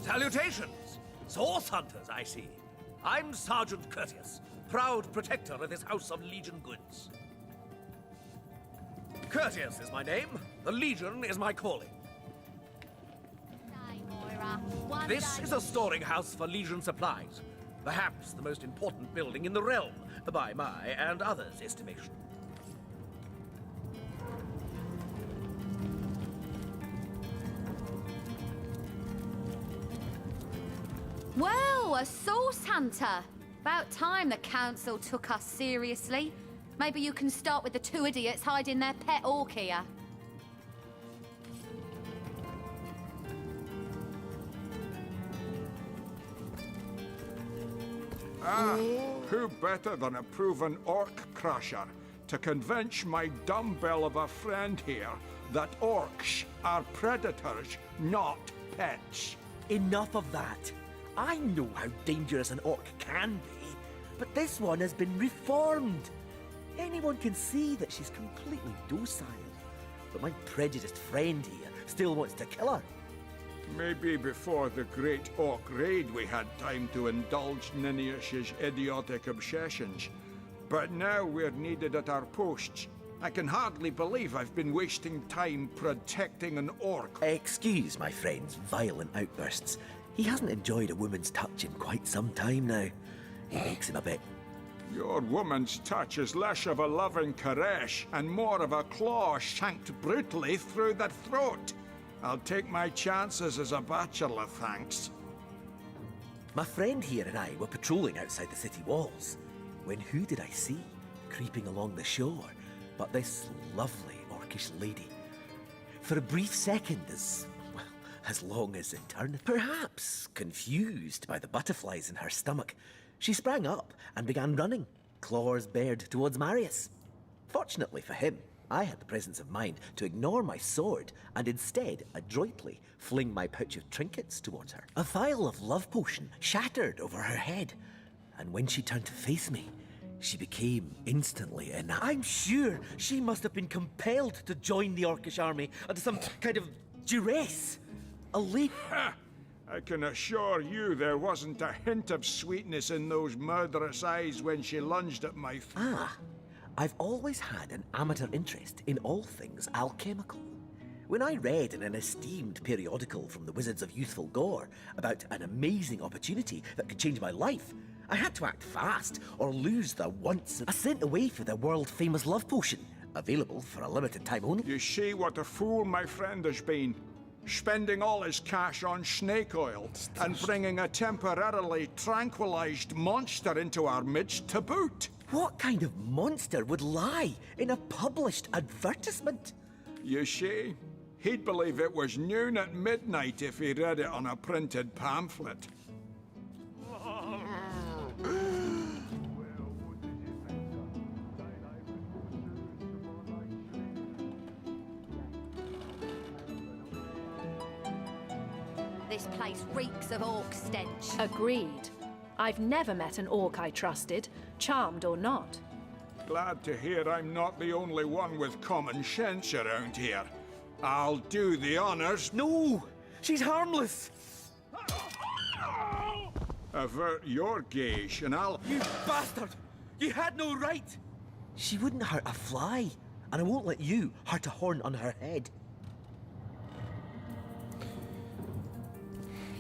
Salutations! Source hunters, I see. I'm Sergeant Courteous, proud protector of this House of Legion goods. Courteous is my name. The Legion is my calling. This is a storing house for Legion supplies. Perhaps the most important building in the realm, by my and others' estimation.
Well, a source hunter. About time the council took us seriously. Maybe you can start with the two idiots hiding their pet orc here.
Who better than a proven orc crusher to convince my dumbbell of a friend here that orcs are predators, not pets?
Enough of that. I know how dangerous an orc can be, but this one has been reformed. Anyone can see that she's completely docile. But my prejudiced friend here still wants to kill her.
Maybe before the great orc raid we had time to indulge Ninius's idiotic obsessions. But now we're needed at our posts. I can hardly believe I've been wasting time protecting an orc.
Excuse my friend's violent outbursts. He hasn't enjoyed a woman's touch in quite some time now. It makes him a bit...
Your woman's touch is less of a loving caress and more of a claw shanked brutally through the throat. I'll take my chances as a bachelor, thanks.
My friend here and I were patrolling outside the city walls, when who did I see creeping along the shore but this lovely orcish lady? For a brief second, as long as eternity. Perhaps confused by the butterflies in her stomach, she sprang up and began running, claws bared towards Marius. Fortunately for him, I had the presence of mind to ignore my sword and instead adroitly fling my pouch of trinkets towards her. A vial of love potion shattered over her head, and when she turned to face me, she became instantly enamored. I'm sure she must have been compelled to join the Orcish army under some kind of duress. A lady...
I can assure you there wasn't a hint of sweetness in those murderous eyes when she lunged at my
I've always had an amateur interest in all things alchemical. When I read in an esteemed periodical from the Wizards of Youthful Gore about an amazing opportunity that could change my life, I had to act fast or lose the once... I sent away for the world-famous love potion, available for a limited time only.
You see what a fool my friend has been. Spending all his cash on snake oil and bringing a temporarily tranquilized monster into our midst to boot.
What kind of monster would lie in a published advertisement?
You see, he'd believe it was noon at midnight if he read it on a printed pamphlet.
This place reeks of orc stench.
Agreed. I've never met an orc I trusted, charmed or not.
Glad to hear I'm not the only one with common sense around here. I'll do the honors.
No! She's harmless!
Avert your gaze and I'll...
You bastard! You had no right! She wouldn't hurt a fly, and I won't let you hurt a horn on her head.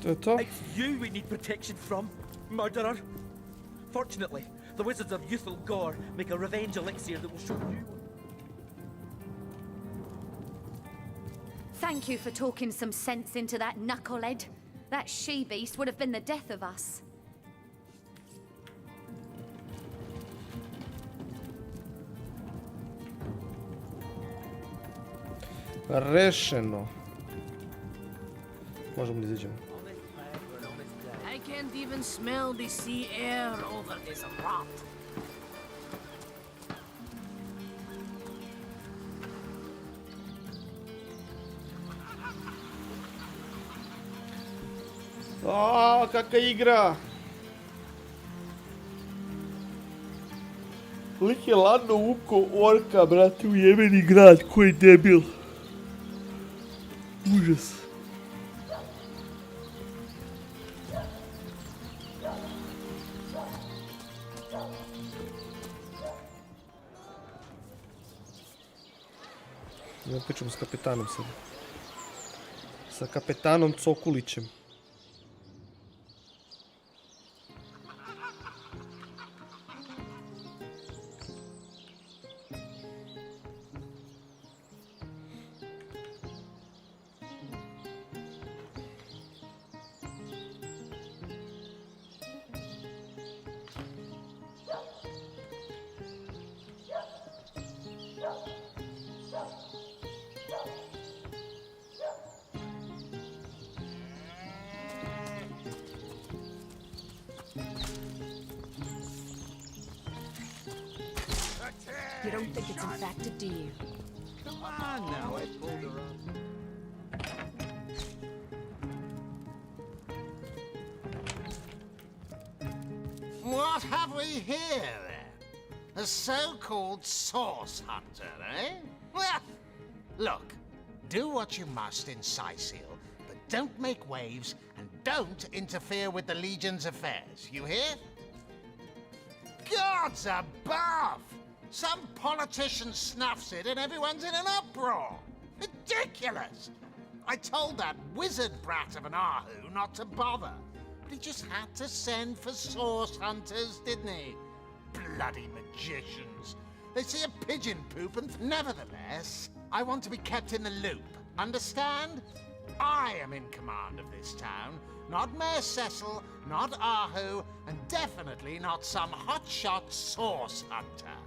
It's you we need protection from, murderer. Fortunately, the wizards of Youthful Gore make a revenge elixir that will show you.
Thank you for talking some sense into that knucklehead. That she-beast would have been the death of us.
Rešeno. Možemo li izađemo?
I can't even smell the sea air over this rot.
Aaaa, kakva igra! Lik je ladno uko orka, brate, u jebeni grad, koji debil. Užas. Ja pričam s kapetanom sad. Sa kapetanom Cokulićem.
You don't think it's infected, do you?
Come on now, I pulled her up. What have we here, then? A so-called source hunter, eh? Well, look, do what you must in Sicil, but don't make waves and don't interfere with the Legion's affairs, you hear? Gods above! Some politician snuffs it and everyone's in an uproar. Ridiculous! I told that wizard brat of an Ahu not to bother, but he just had to send for source hunters, didn't he? Bloody magicians. They see a pigeon poop and... Nevertheless, I want to be kept in the loop. Understand? I am in command of this town, not Mayor Cecil, not Ahu, and definitely not some hotshot source hunter.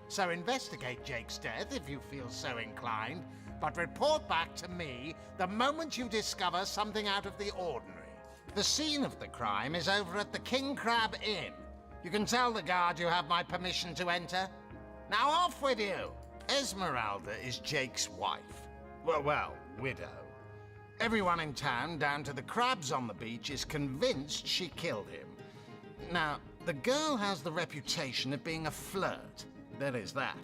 So investigate Jake's death if you feel so inclined, but report back to me the moment you discover something out of the ordinary. The scene of the crime is over at the King Crab Inn. You can tell the guard you have my permission to enter. Now off with you! Esmeralda is Jake's wife. Well, widow. Everyone in town, down to the crabs on the beach, is convinced she killed him. Now, the girl has the reputation of being a flirt. There is that.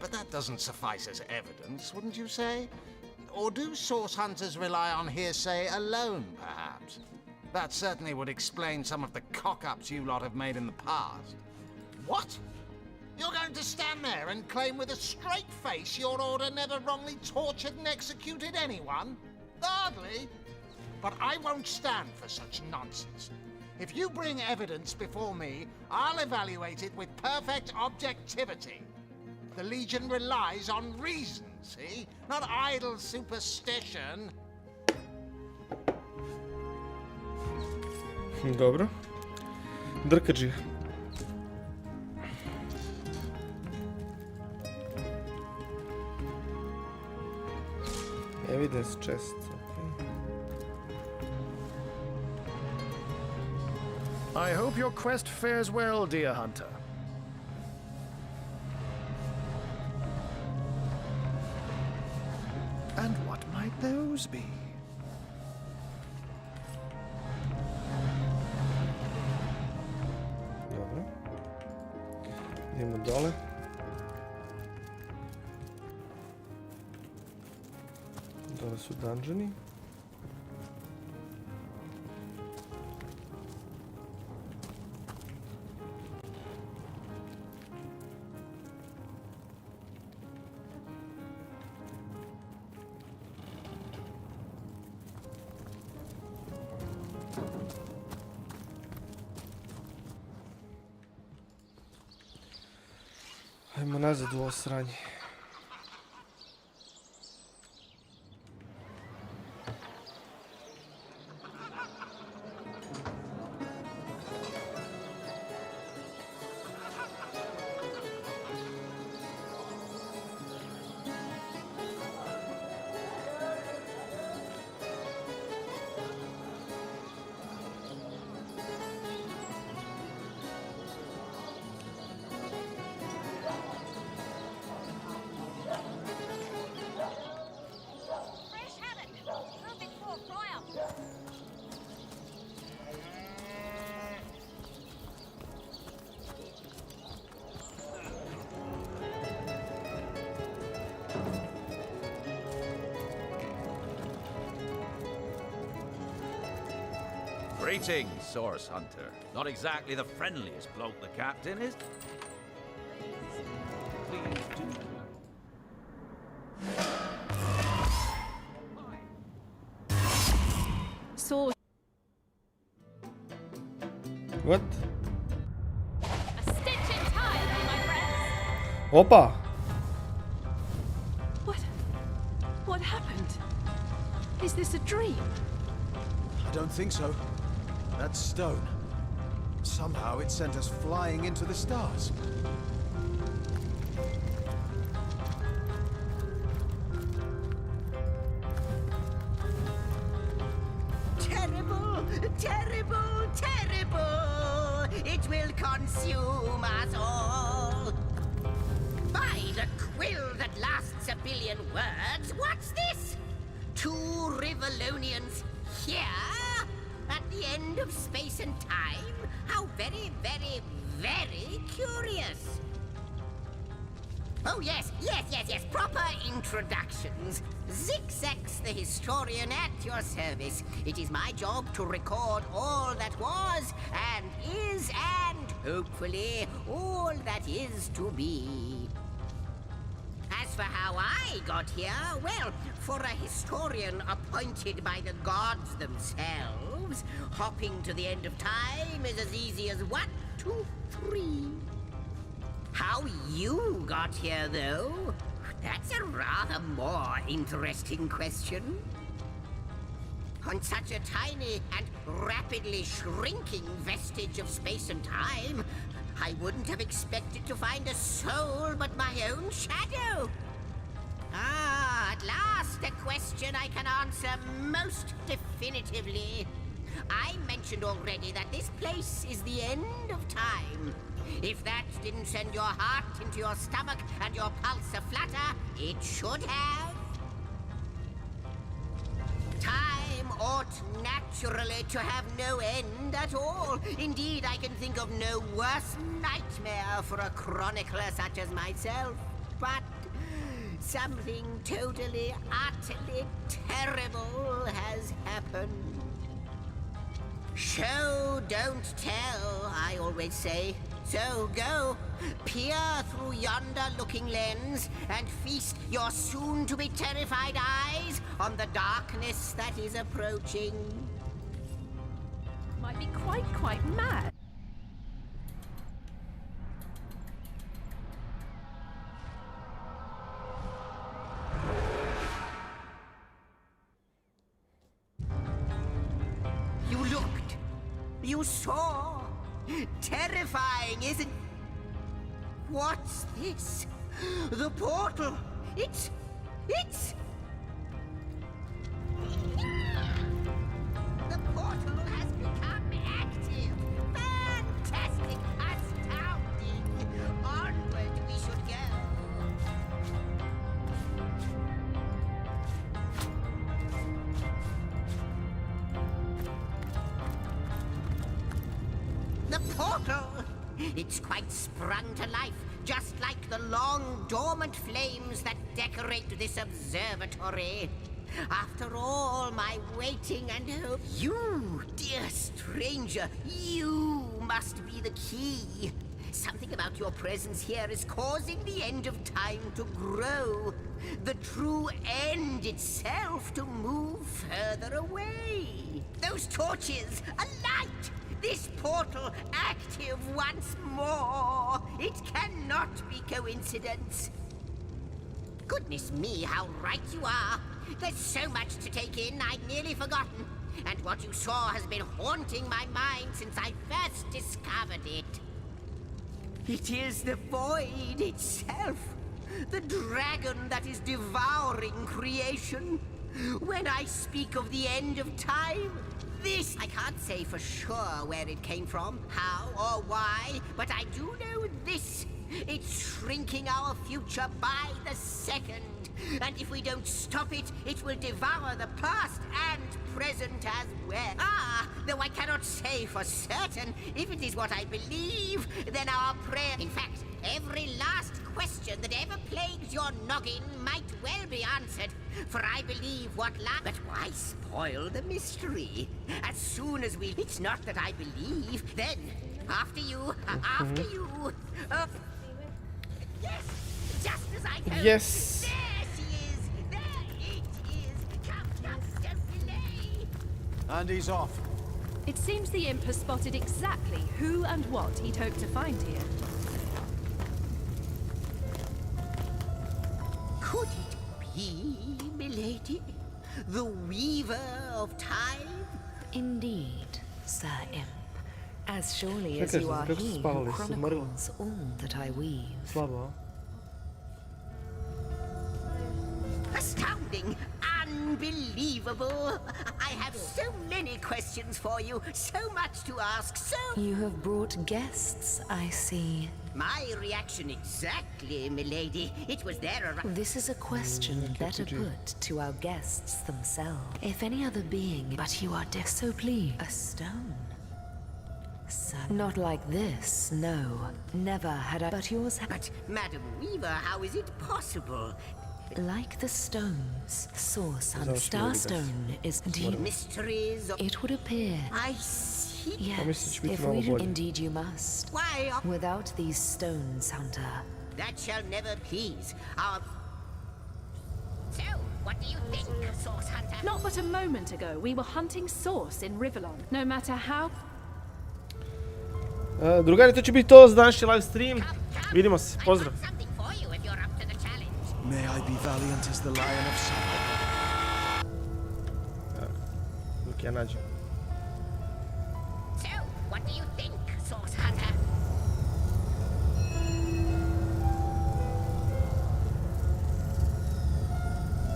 But that doesn't suffice as evidence, wouldn't you say? Or do source hunters rely on hearsay alone, perhaps? That certainly would explain some of the cock-ups you lot have made in the past. What? You're going to stand there and claim with a straight face your order never wrongly tortured and executed anyone? Hardly. But I won't stand for such nonsense. If you bring evidence before me, I'll evaluate it with perfect objectivity. The Legion relies on reason, see? Not idle superstition.
Dobro. Drkađi. Evidence chest.
I hope your quest fares well, dear hunter. And what might those be?
Idemo dole. Dole su dungeoni. Ajmo nazad u ovo sranje.
Greetings, Source Hunter. Not exactly the friendliest bloke the captain is. Please do.
Source.
What?
A stitch entirely, my friends.
Opa!
What happened? Is this a dream?
I don't think so. That stone. Somehow it sent us flying into the stars.
Terrible, terrible, terrible! It will consume us all! By the quill that lasts a billion words, what's this? 2 Rivalonians here? At the end of space and time? How very, very, very curious. Oh, yes. Proper introductions. Zigzax the historian at your service. It is my job to record all that was, and is, and hopefully all that is to be. As for how I got here, well, for a historian appointed by the gods themselves, hopping to the end of time is as easy as 1, 2, 3. How you got here, though, that's a rather more interesting question. On such a tiny and rapidly shrinking vestige of space and time, I wouldn't have expected to find a soul but my own shadow. Ah, at last a question I can answer most definitively. I mentioned already that this place is the end of time. If that didn't send your heart into your stomach and your pulse a-flutter, it should have. Time ought naturally to have no end at all. Indeed, I can think of no worse nightmare for a chronicler such as myself. But something totally, utterly terrible has happened. Show, don't tell, I always say. So go, peer through yonder looking lens and feast your soon-to-be terrified eyes on the darkness that is approaching.
Might be quite mad.
You looked. You saw. Terrifying, isn't... What's this? The portal. It's... The portal has become active. Fantastic. Astounding. Onward we should go. The portal! It's quite sprung to life, just like the long dormant flames that decorate this observatory. After all my waiting and hope, you, dear stranger, you must be the key. Something about your presence here is causing the end of time to grow. The true end itself to move further away. Those torches, a light! This portal active once more. It cannot be coincidence. Goodness me, how right you are. There's so much to take in, I'd nearly forgotten. And what you saw has been haunting my mind since I first discovered it. It is the void itself. The dragon that is devouring creation. When I speak of the end of time, this, I can't say for sure where it came from, how or why, but I do know this. It's shrinking our future by the second. And if we don't stop it, it will devour the past and present as well. Ah, though I cannot say for certain. If it is what I believe, then our prayer... In fact, every last question that ever plagues your noggin might well be answered. For I believe what But why spoil the mystery? As soon as we... It's not that I believe. Then, after you, after you... Yes, just as I hoped.
Yes.
There she is. There it is. Come, don't delay.
And he's off.
It seems the imp has spotted exactly who and what he'd hoped to find here.
Could it be, milady? The weaver of time?
Indeed, Sir Imp. As surely as you are he who chronicles all that I weave.
Astounding! Unbelievable! I have so many questions for you, so much to ask, so...
You have brought guests, I see.
My reaction exactly, milady. It was their...
This is a question better put to our guests themselves. If any other being, but you are so pleased. A stone? Son. Not like this, no. Never had I... But yours...
But, Madam Weaver, how is it possible?
Like the stones, Source and Starstone is deep.
Mysteries of...
It would appear.
I see.
Yes, if we do, indeed you must.
Why?
Without these stones, Hunter.
That shall never please. So, what do you think, Source Hunter?
Not but a moment ago, we were hunting Source in Rivellon. No matter how...
Drugari, to će biti to za današnji live stream. Vidimo se, pozdrav.
May I be valiant as the lion of summer.
Dok ja nađem.